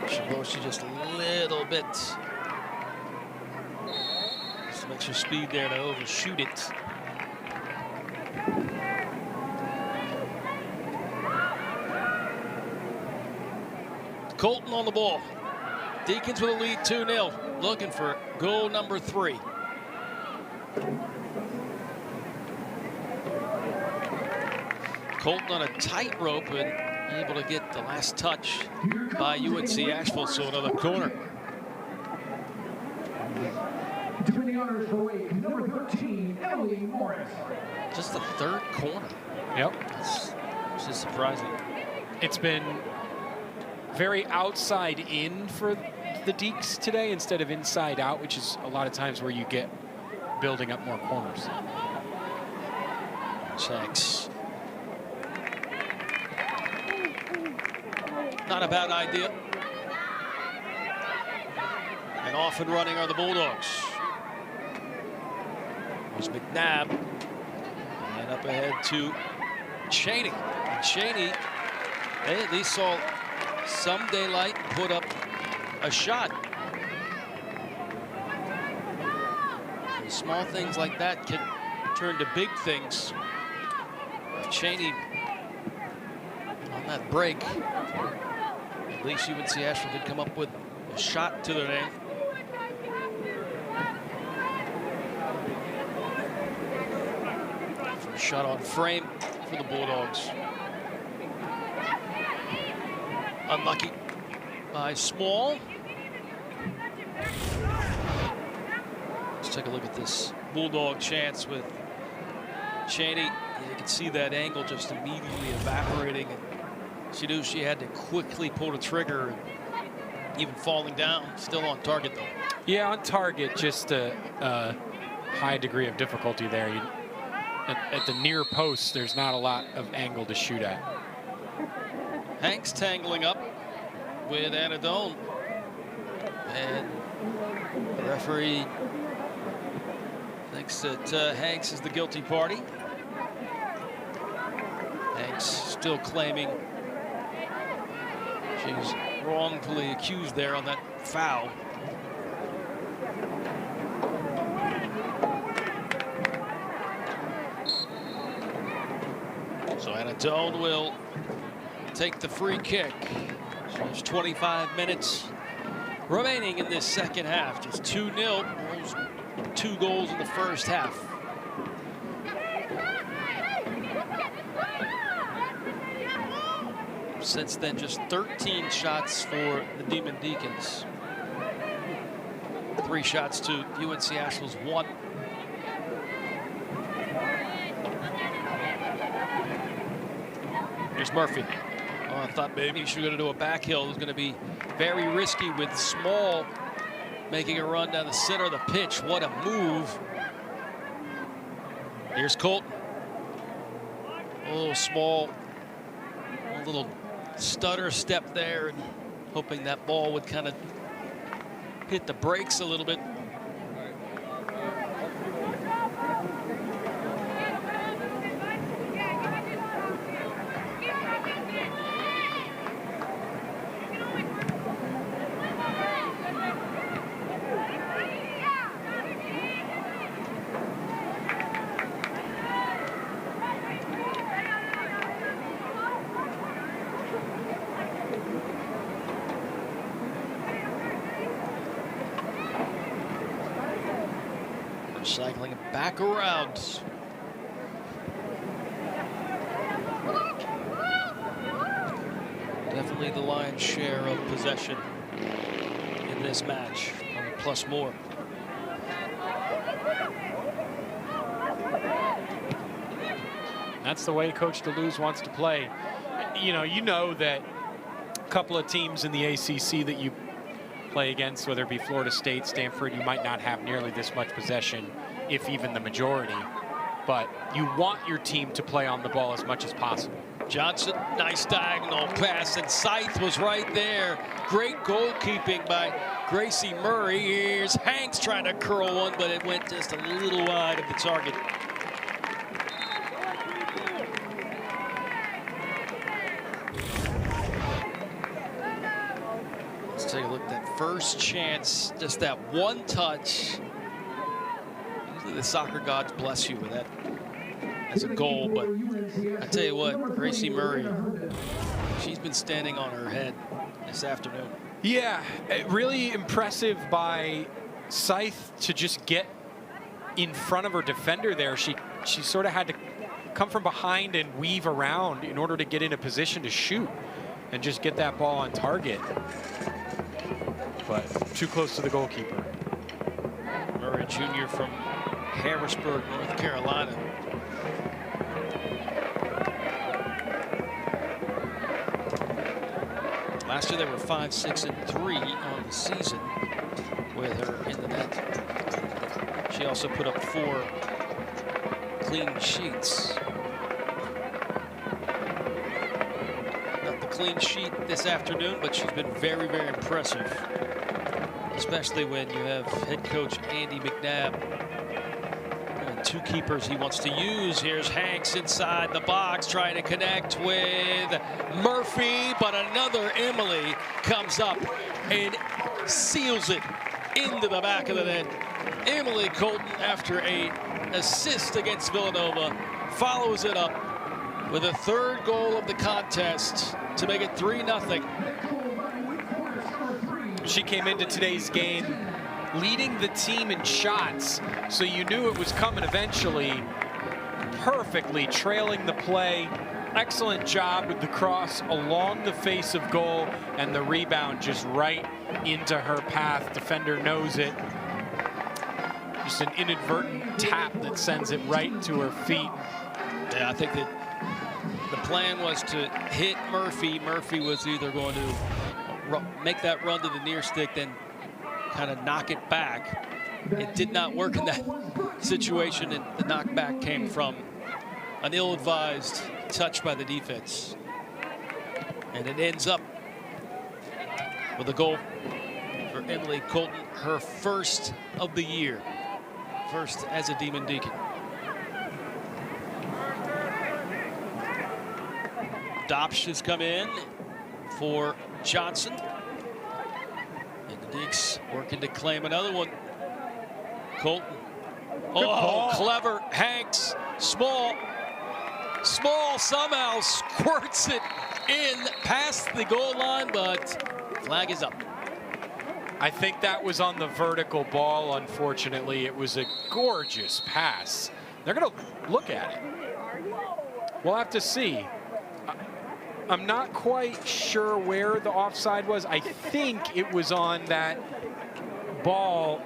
Speaker 1: Shaboshi just a little bit. Just some extra speed there to overshoot it. Colton on the ball. Deacons with a lead 2-0. Looking for goal number 3. Colton on a tightrope and able to get the last touch by UNC Asheville, so another corner.
Speaker 3: Doing the honors for weight, number 13, Ellie Morris.
Speaker 1: Just the third corner.
Speaker 2: Yep.
Speaker 1: That's just surprising.
Speaker 2: It's been very outside in for the Deeks today instead of inside out, which is a lot of times where you get building up more corners.
Speaker 1: Checks. Not a bad idea. And off and running are the Bulldogs. There's McNabb. And up ahead to Cheney. And Cheney, they at least saw some daylight, put up a shot. And small things like that can turn to big things. Cheney on that break. At least UNC Asheville did come up with a shot to their name. First shot on frame for the Bulldogs. Unlucky by Small. Let's take a look at this Bulldog chance with Cheney. You can see that angle just immediately evaporating. She knew she had to quickly pull the trigger, and even falling down, still on target though.
Speaker 2: Yeah, on target, just a high degree of difficulty there. At the near post, there's not a lot of angle to shoot at.
Speaker 1: Hanks tangling up with Anadone. And the referee thinks that Hanks is the guilty party. Hanks still claiming she's wrongfully accused there on that foul. So Anadone will take the free kick. So there's 25 minutes remaining in this second half. Just 2-0. Those 2 goals in the first half. Since then, just 13 shots for the Demon Deacons. 3 shots to UNC Asheville's 1. Here's Murphy. Oh, I thought maybe she was going to do a back heel. It was going to be very risky with Small making a run down the center of the pitch. What a move. Here's Colton. Oh, Small. A little stutter step there, and hoping that ball would kind of hit the brakes a little bit. Cycling it back around. Definitely the lion's share of possession in this match, plus more.
Speaker 2: That's the way Coach DeLuz wants to play. You know that a couple of teams in the ACC that you play against, whether it be Florida State, Stanford, you might not have nearly this much possession, if even the majority, but you want your team to play on the ball as much as possible.
Speaker 1: Johnson, nice diagonal pass, and Scythe was right there. Great goalkeeping by Gracie Murray. Here's Hanks trying to curl one, but it went just a little wide of the target. Let's take a look at that first chance, just that one touch. Usually the soccer gods bless you with that as a goal, but I tell you what, Gracie Murray, she's been standing on her head this afternoon.
Speaker 2: Yeah, really impressive by Scythe to just get in front of her defender there. She sort of had to come from behind and weave around in order to get in a position to shoot and just get that ball on target. But too close to the goalkeeper.
Speaker 1: Murray Jr. from Harrisburg, North Carolina. Last year they were 5-6-3 on the season with her in the net. She also put up 4 clean sheets. Not the clean sheet this afternoon, but she's been very, very impressive, especially when you have head coach Andy McNabb and 2 keepers he wants to use. Here's Hanks inside the box trying to connect with Murphy, but another Emily comes up and seals it into the back of the net. Emily Colton, after an assist against Villanova, follows it up with a 3rd goal of the contest to make it 3-0.
Speaker 2: She came into today's game leading the team in shots, so you knew it was coming eventually. Perfectly trailing the play. Excellent job with the cross along the face of goal, and the rebound just right into her path. Defender knows it. Just an inadvertent tap that sends it right to her feet.
Speaker 1: Yeah, I think that the plan was to hit Murphy. Murphy was either going to make that run to the near stick, then kind of knock it back. It did not work in that situation, and the knockback came from an ill-advised touch by the defense. And it ends up with a goal for Emily Colton, her 1st of the year. 1st as a Demon Deacon. Dopsch has come in for Johnson. And the Deeks working to claim another one. Colton. Oh, clever. Hanks. Small somehow squirts it in past the goal line, but flag is up.
Speaker 2: I think that was on the vertical ball, unfortunately. It was a gorgeous pass. They're going to look at it. We'll have to see. I'm not quite sure where the offside was. I think it was on that ball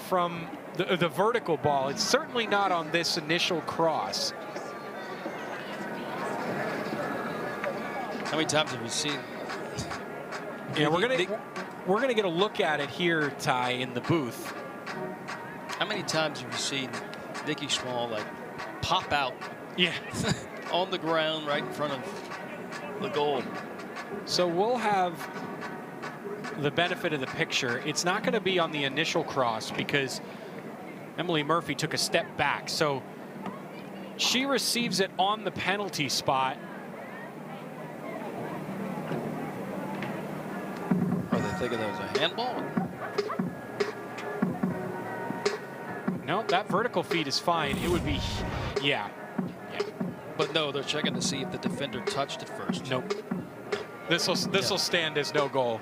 Speaker 2: from the vertical ball. It's certainly not on this initial cross.
Speaker 1: How many times have you seen?
Speaker 2: Yeah, we're gonna get a look at it here, Ty, in the booth.
Speaker 1: How many times have you seen Nikki Small like pop out?
Speaker 2: Yeah.
Speaker 1: On the ground right in front of the goal.
Speaker 2: So we'll have the benefit of the picture. It's not going to be on the initial cross because Emily Murphy took a step back. So she receives it on the penalty spot.
Speaker 1: Are they thinking that was a handball?
Speaker 2: No, that vertical feed is fine. It would be, yeah.
Speaker 1: But no, they're checking to see if the defender touched it first.
Speaker 2: Nope. This will stand as no goal.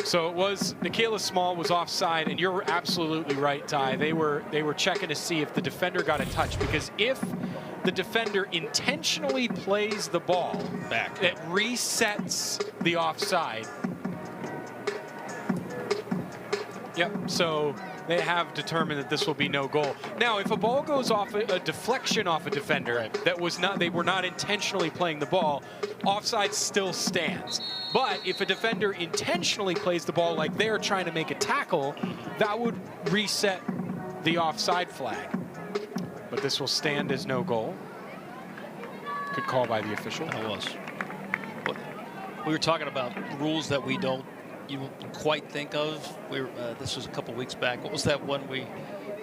Speaker 2: So it was Nikayla Small was offside, and you're absolutely right, Ty. They were checking to see if the defender got a touch, because if the defender intentionally plays the ball back, it resets the offside. Yep. So they have determined that this will be no goal. Now, if a ball goes off a deflection off a defender, they were not intentionally playing the ball, offside still stands. But if a defender intentionally plays the ball like they're trying to make a tackle, that would reset the offside flag. But this will stand as no goal. Good call by the official.
Speaker 1: It was. But we were talking about rules that we don't quite think of. This was a couple weeks back. What was that one we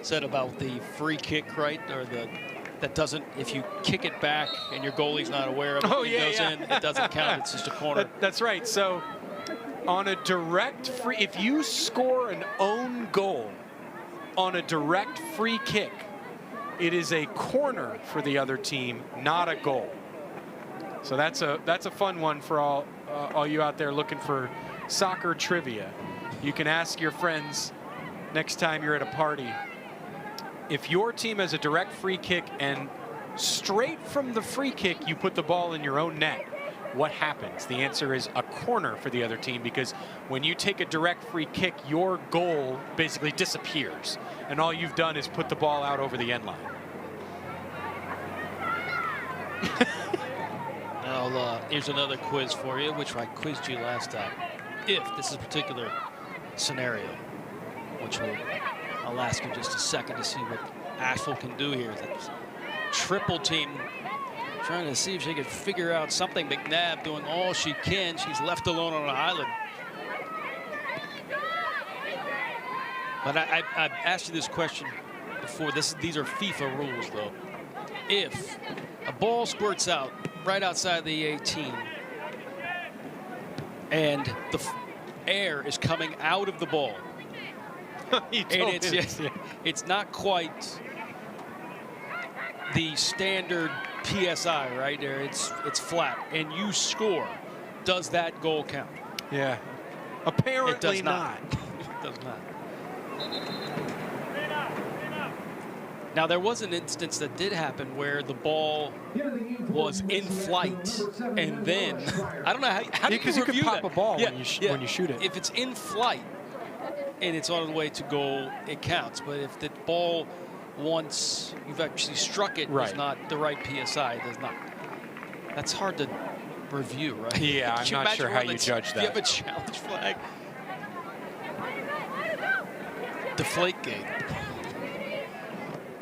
Speaker 1: said about the free kick, right? Or that doesn't, if you kick it back and your goalie's not aware of it, it goes in, it doesn't count. It's just a corner.
Speaker 2: That's right. So on a direct free, if you score an own goal on a direct free kick, it is a corner for the other team, not a goal. So that's a fun one for all you out there looking for soccer trivia. You can ask your friends next time you're at a party if your team has a direct free kick and straight from the free kick you put the ball in your own net, what happens? The answer is a corner for the other team, because when you take a direct free kick, your goal basically disappears, and all you've done is put the ball out over the end line.
Speaker 1: Now, here's another quiz for you, which I quizzed you last time. If this is a particular scenario, which I'll ask you in just a second to see what Asheville can do here. That triple team trying to see if she can figure out something. McNabb doing all she can. She's left alone on an island. But I've asked you this question before. These are FIFA rules, though. If a ball squirts out right outside the 18 and the air is coming out of the ball, and it's not quite the standard PSI, right there. It's flat, and you score. Does that goal count?
Speaker 2: Yeah. Apparently
Speaker 1: it does
Speaker 2: not.
Speaker 1: It does not. Now, there was an instance that did happen where the ball was in flight, and then I don't know how do you review
Speaker 2: pop
Speaker 1: that?
Speaker 2: a ball when you shoot it.
Speaker 1: If it's in flight and it's on the way to goal, it counts. But if the ball, once you've actually struck it, is not the right PSI, it does not. That's hard to review, right?
Speaker 2: Yeah, I'm not sure how you judge that.
Speaker 1: You have a challenge flag. Deflate gate.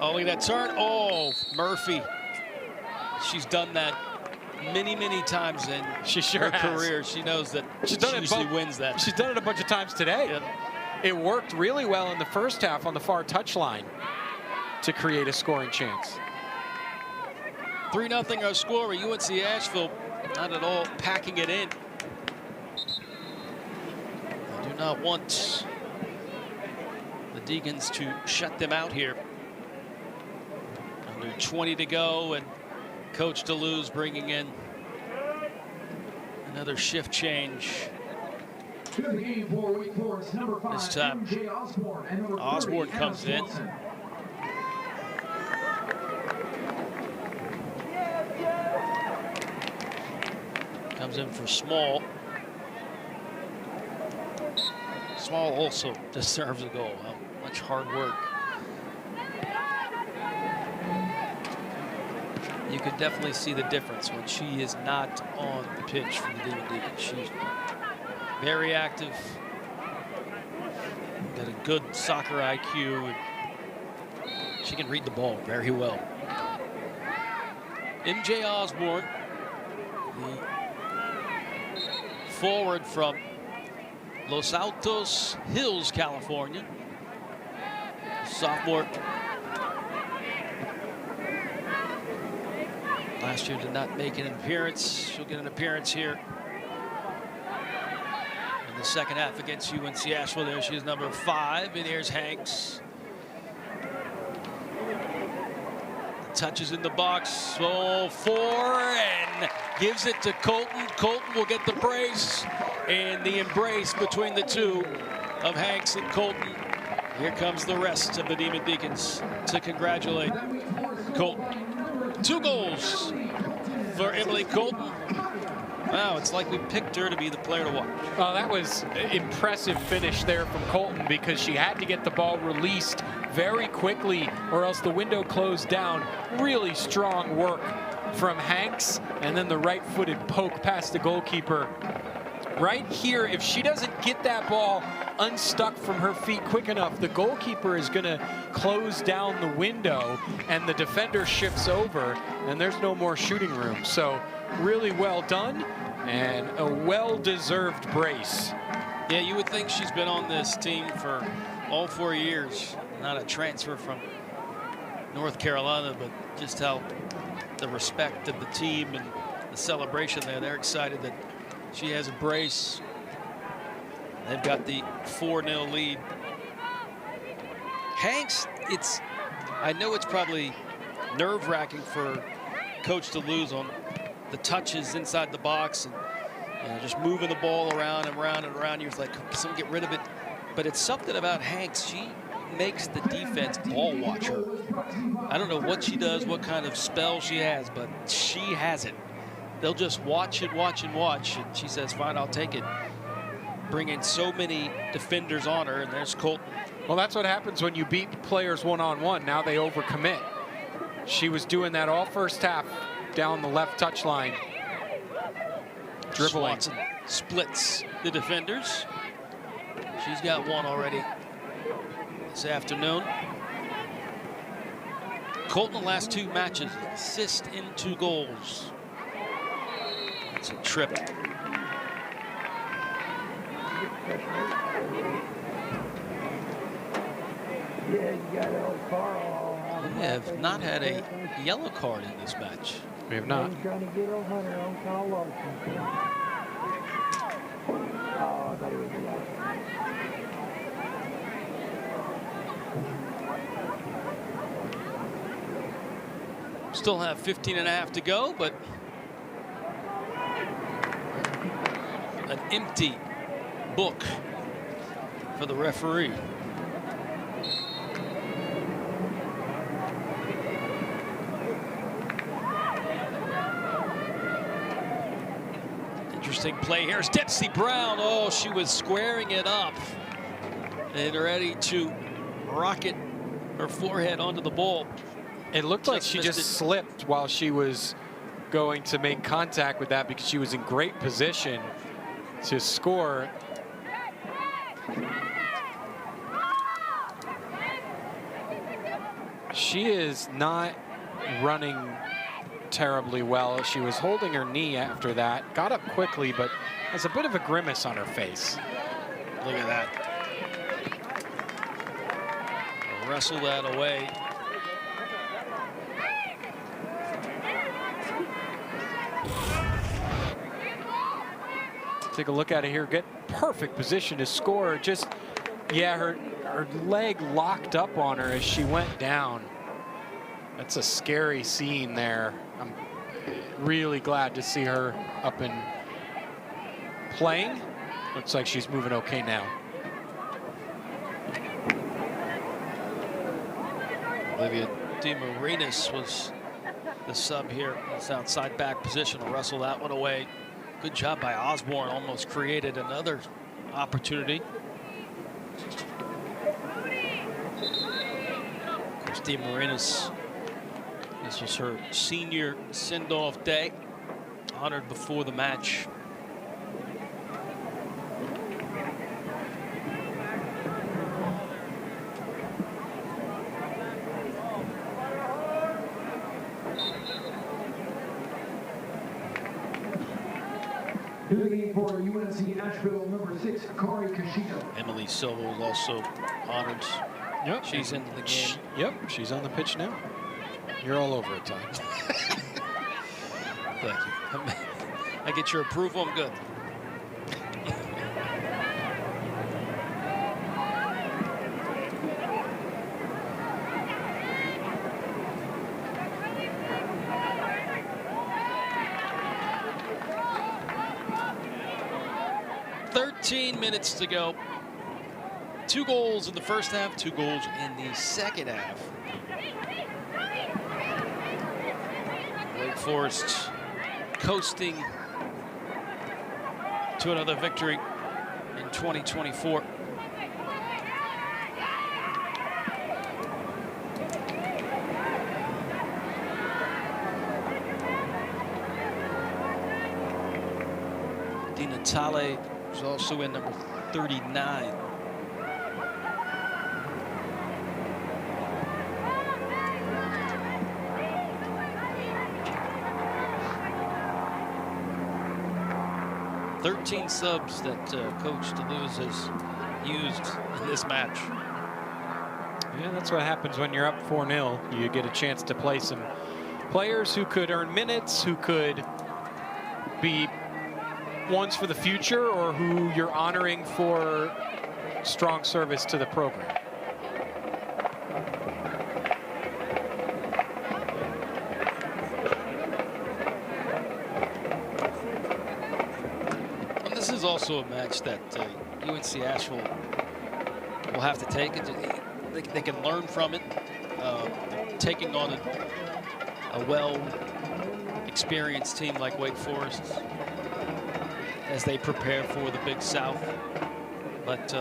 Speaker 1: Oh, look at that turn. Oh, Murphy. She's done that many, many times in her career. She knows that she usually wins that.
Speaker 2: She's done it a bunch of times today.
Speaker 1: Yep.
Speaker 2: It worked really well in the first half on the far touchline to create a scoring chance.
Speaker 1: 3-0 our score. UNC Asheville not at all packing it in. I do not want the Deacons to shut them out here. Under 20 to go, and Coach DeLuze bringing in another shift change. This time, Osborne comes in. Comes in for Small. Small also deserves a goal. How much hard work. You could definitely see the difference when she is not on the pitch for the Demon Deacons. She's very active, got a good soccer IQ, and she can read the ball very well. MJ Osborne, the forward from Los Altos Hills, California. Sophomore. Last year did not make an appearance. She'll get an appearance here in the second half against UNC Asheville. There she is, number 5. And here's Hanks. Touches in the box. Oh, 4, and gives it to Colton. Colton will get the brace, and the embrace between the two of Hanks and Colton. Here comes the rest of the Demon Deacons to congratulate Colton. 2 goals for Emily Colton. Wow, it's like we picked her to be the player to watch.
Speaker 2: Well, that was an impressive finish there from Colton, because she had to get the ball released very quickly or else the window closed down. Really strong work from Hanks, and then the right-footed poke past the goalkeeper. Right here, if she doesn't get that ball unstuck from her feet quick enough, the goalkeeper is going to close down the window, and the defender shifts over, and there's no more shooting room. So really well done, and a well-deserved brace.
Speaker 1: Yeah, you would think she's been on this team for all 4 years. Not a transfer from North Carolina, but just how the respect of the team and the celebration there. They're excited that she has a brace. They've got the 4-0 lead. Hanks, I know it's probably nerve-wracking for Coach DeLuze on the touches inside the box, and just moving the ball around and around and around. You're like, someone get rid of it. But it's something about Hanks. She makes the defense ball watch her. I don't know what she does, what kind of spell she has, but she has it. They'll just watch and watch and watch, and she says, fine, I'll take it. Bringing so many defenders on her, and there's Colton.
Speaker 2: Well, that's what happens when you beat players one-on-one. Now they overcommit. She was doing that all first half down the left touch line. Dribbling.
Speaker 1: Swanson splits the defenders. She's got one already this afternoon. Colton, the last 2 matches, assist in 2 goals. It's a trip. We have not had a yellow card in this match.
Speaker 2: We have not.
Speaker 1: Still have 15 and a half to go, but an empty book for the referee. Interesting play here. Dempsey Brown. Oh, she was squaring it up and ready to rocket her forehead onto the ball.
Speaker 2: It looked like she just slipped while she was going to make contact with that, because she was in great position to score. She is not running terribly well. She was holding her knee after that, got up quickly, but has a bit of a grimace on her face.
Speaker 1: Look at that. Wrestle that away.
Speaker 2: Take a look at it here. Get perfect position to score. Just, yeah, her leg locked up on her as she went down. That's a scary scene there. I'm really glad to see her up and playing. Looks like she's moving okay now.
Speaker 1: Olivia DeMarinis was the sub here. This outside back position to wrestle that one away. Good job by Osborne, almost created another opportunity. Of course, DeMarinis, this was her senior send-off day, honored before the match.
Speaker 3: To the game for UNC Asheville, number 6, Kari Kashida.
Speaker 1: Emily Silva was also honored.
Speaker 2: Yep.
Speaker 1: She's into the game.
Speaker 2: Yep, she's on the pitch now. You're all over it, Ty.
Speaker 1: Thank you. I get your approval, I'm good. Minutes to go. 2 goals in the first half, 2 goals in the second half. Wake Forest coasting to another victory in 2024. Di Natale was also in number 39. Thirteen subs that Coach DeLuz has used in this match.
Speaker 2: Yeah, that's what happens when you're up 4-0. You get a chance to play some players who could earn minutes, who could be ones for the future, or who you're honoring for strong service to the program.
Speaker 1: And this is also a match that UNC Asheville will have to take. they can learn from it. Taking on a well-experienced team like Wake Forest as they prepare for the Big South. But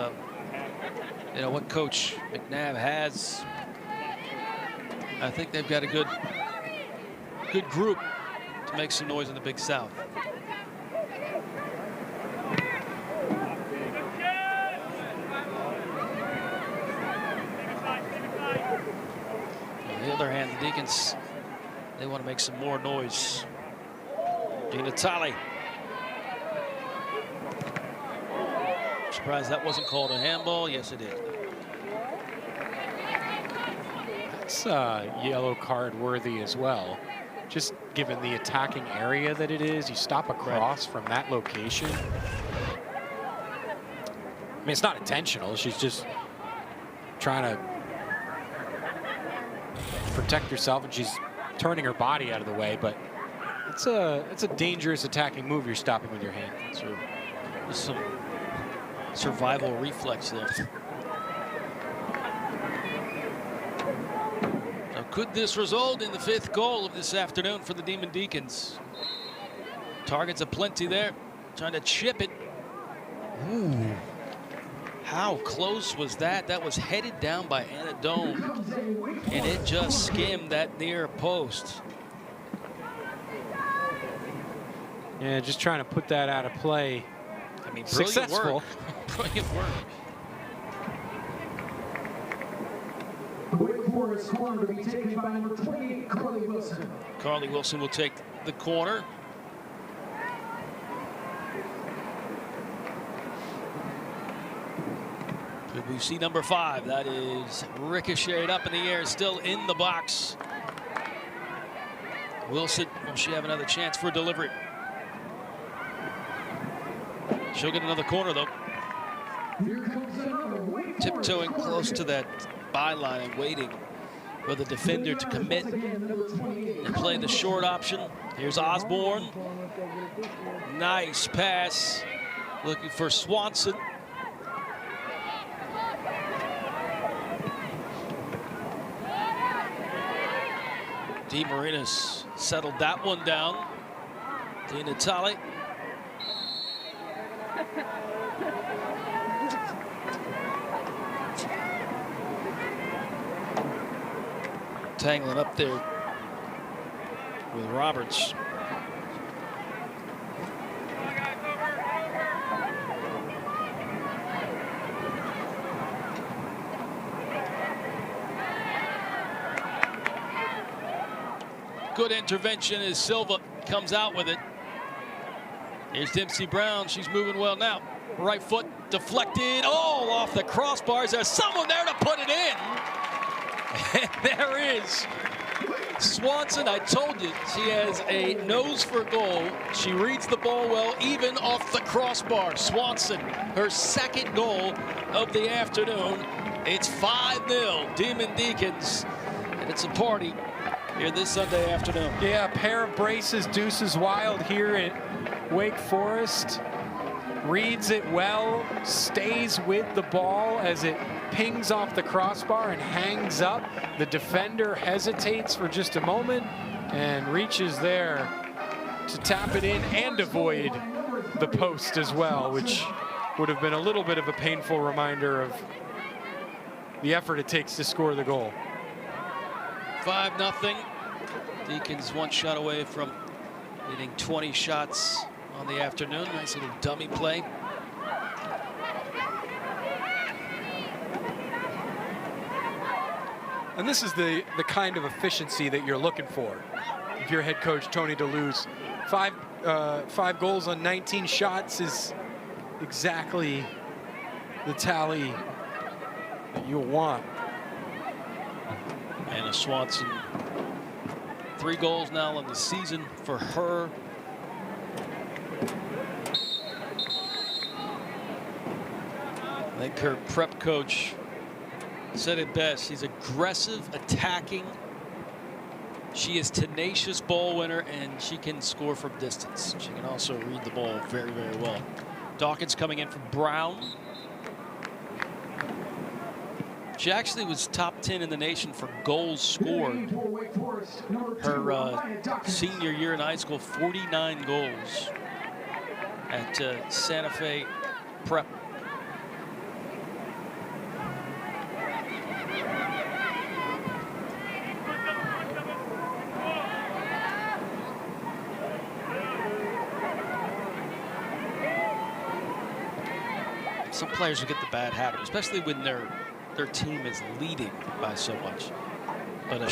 Speaker 1: you know what Coach McNabb has, I think they've got a good group to make some noise in the Big South. On the other hand, the Deacons, they want to make some more noise. Natale. Surprised that wasn't called a handball. Yes, it is.
Speaker 2: That's yellow card worthy as well. Just given the attacking area that it is, you stop across from that location. I mean, it's not intentional. She's just trying to protect herself, and she's turning her body out of the way. But it's a dangerous attacking move you're stopping with your hand.
Speaker 1: So there's some survival reflex there. So could this result in the 5th goal of this afternoon for the Demon Deacons? Targets aplenty there, trying to chip it. Ooh. How close was that? That was headed down by Anna Doan, and it just skimmed that near post.
Speaker 2: Yeah, just trying to put that out of play.
Speaker 1: I mean,
Speaker 2: successful.
Speaker 1: Brilliant work.
Speaker 3: The Wake Forest corner to be taken by number 28, Carly Wilson.
Speaker 1: Carly Wilson will take the corner. Could we see number 5? That is ricocheted up in the air, still in the box. Wilson, will she have another chance for a delivery? She'll get another corner, though. Tiptoeing close to that byline and waiting for the defender to commit and play the short option. Here's Osborne. Nice pass. Looking for Swanson. DeMarinis settled that one down. Natale. Tangling up there with Roberts. Good intervention as Silva comes out with it. Here's Dempsey Brown. She's moving well now. Right foot deflected. Oh, off the crossbars. There's someone there to put it in. And there is Swanson. I told you, she has a nose for goal. She reads the ball well, even off the crossbar. Swanson, her 2nd goal of the afternoon. It's 5-0, Demon Deacons, and it's a party here this Sunday afternoon.
Speaker 2: Yeah, a pair of braces, deuces wild here at Wake Forest. Reads it well, stays with the ball as it pings off the crossbar and hangs up. The defender hesitates for just a moment and reaches there to tap it in and avoid the post as well, which would have been a little bit of a painful reminder of the effort it takes to score the goal.
Speaker 1: 5-0. Deacons 1 shot away from hitting 20 shots on the afternoon. Nice little dummy play.
Speaker 4: And this is the kind of efficiency that you're looking for if you're head coach Tony DeLuz. 5 goals on 19 shots is exactly the tally that you'll want.
Speaker 1: Anna Swanson, 3 goals now in the season for her. I think her prep coach said it best. She's aggressive, attacking. She is tenacious ball winner, and she can score from distance. She can also read the ball very, very well. Dawkins coming in from Brown. She actually was top 10 in the nation for goals scored. Her senior year in high school, 49 goals at Santa Fe Prep. Some players will get the bad habit, especially when their team is leading by so much. But a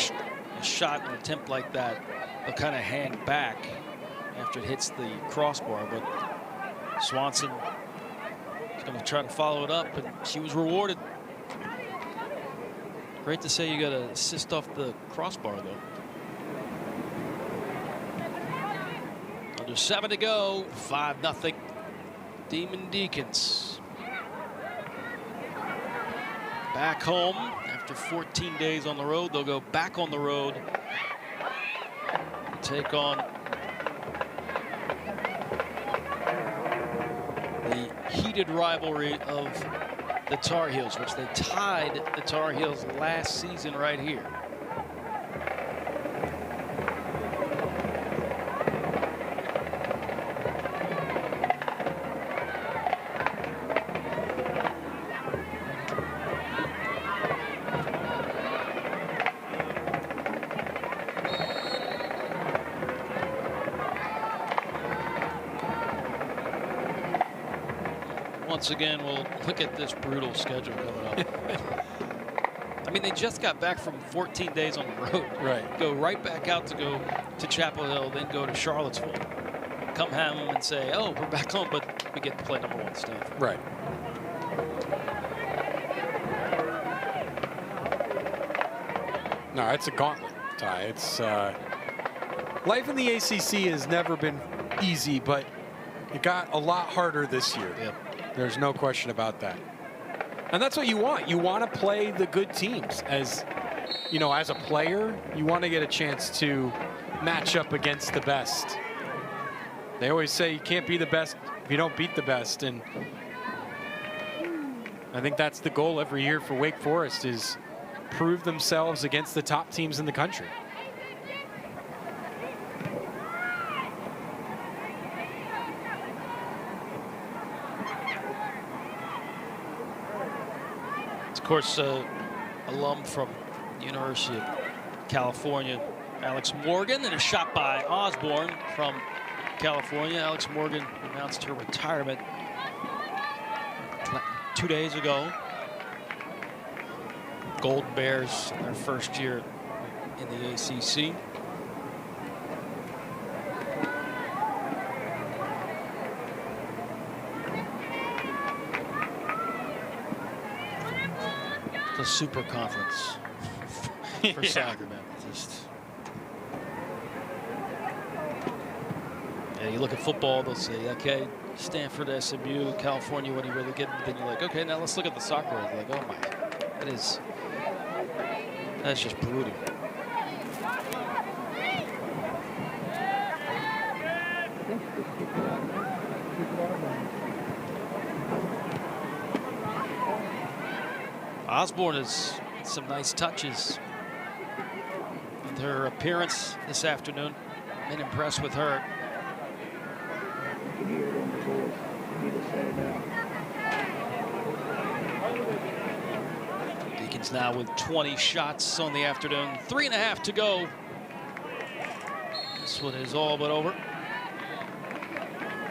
Speaker 1: shot, an attempt like that, they'll kind of hang back after it hits the crossbar. But Swanson is going to try to follow it up, and she was rewarded. Great to say you got an assist off the crossbar, though. Under 7 to go, 5-0. Demon Deacons back home after 14 days on the road. They'll go back on the road, take on the heated rivalry of the Tar Heels, which they tied the Tar Heels last season right here. Once again, we'll look at this brutal schedule coming up. I mean, they just got back from 14 days on the road.
Speaker 2: Right.
Speaker 1: Go right back out to go to Chapel Hill, then go to Charlottesville. Come home and say, oh, we're back home, but we get to play #1 Stanford.
Speaker 2: Right. No, it's a gauntlet, Ty. It's life in the ACC has never been easy, but it got a lot harder this year.
Speaker 1: Yep.
Speaker 2: There's no question about that. And that's what you want. You want to play the good teams. As you know, as a player, you want to get a chance to match up against the best. They always say you can't be the best if you don't beat the best. And I think that's the goal every year for Wake Forest, is prove themselves against the top teams in the country.
Speaker 1: Of course, alum from University of California, Alex Morgan, and a shot by Osborne from California. Alex Morgan announced her retirement 2 days ago. Golden Bears in their first year in the ACC. The super conference for Sacramento. Yeah, you look at football, they'll say, okay, Stanford, SMU, California, what do you really get? Then you're like, okay, now let's look at the soccer. Like, oh my, that's just brutal. Osborne has some nice touches with her appearance this afternoon. Been impressed with her. Deacons now with 20 shots on the afternoon. 3.5 to go. This one is all but over.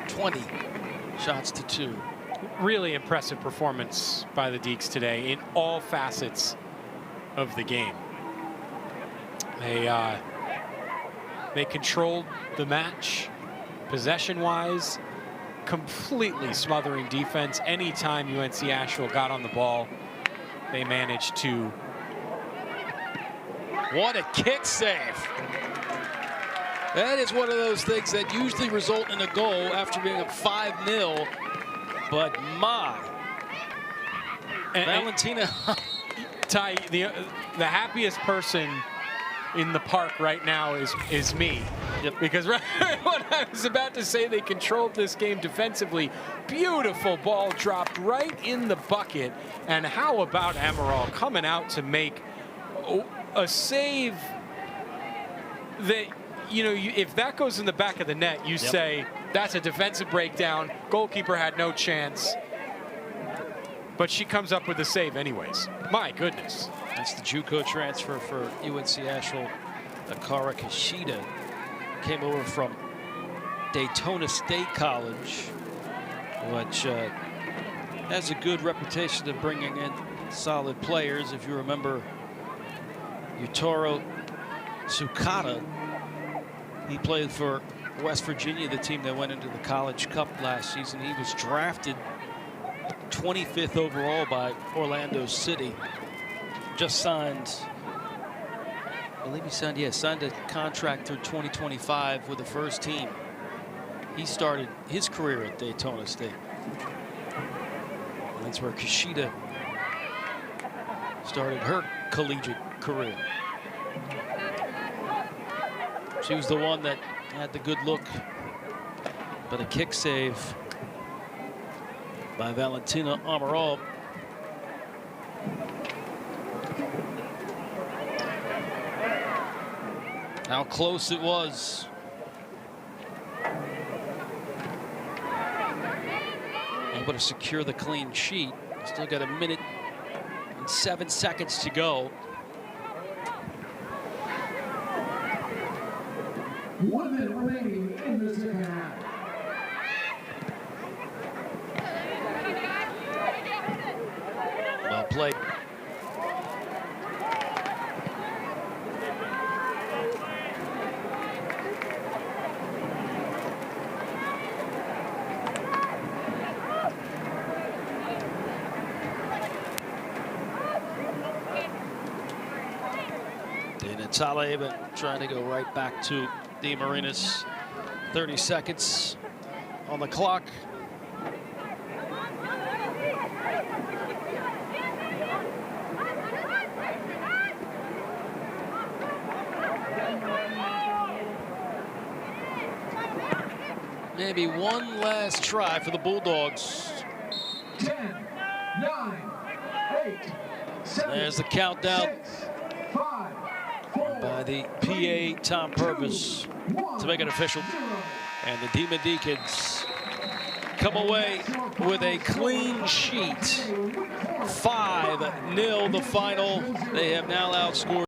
Speaker 1: 20 shots to 2.
Speaker 2: Really impressive performance by the Deeks today in all facets of the game. They controlled the match possession-wise, completely smothering defense. Anytime UNC Asheville got on the ball, they managed to.
Speaker 1: What a kick save. That is one of those things that usually result in a goal after being up 5-0. But my, Valentina.
Speaker 2: Ty, the happiest person in the park right now is me.
Speaker 1: Yep.
Speaker 2: Because right when I was about to say they controlled this game defensively, beautiful ball dropped right in the bucket. And how about Amaral coming out to make a save that, you know, if that goes in the back of the net, you say that's a defensive breakdown. Goalkeeper had no chance. But she comes up with a save anyways. My goodness.
Speaker 1: That's the JUCO transfer for UNC Asheville. Akara Kishida came over from Daytona State College, which has a good reputation of bringing in solid players. If you remember Yutaro Tsukata, he played for West Virginia, the team that went into the College Cup last season. He was drafted 25th overall by Orlando City. Just signed, I believe he signed a contract through 2025 with the first team. He started his career at Daytona State. And that's where Kishida started her collegiate career. She was the one that had the good look, but a kick save by Valentina Amaral. How close it was. Able to secure the clean sheet. Still got 1 minute and 7 seconds to go.
Speaker 3: 1 minute remaining in the second half.
Speaker 1: Well played. Taleb trying to go right back to the Marinas. 30 seconds on the clock. Maybe one last try for the Bulldogs.
Speaker 3: 10, 9, 8, 7.
Speaker 1: There's the countdown
Speaker 3: 6, 5, 4,
Speaker 1: by the PA Tom Purvis to make it official. And the Demon Deacons come away with a clean sheet. 5-0 the final. They have now outscored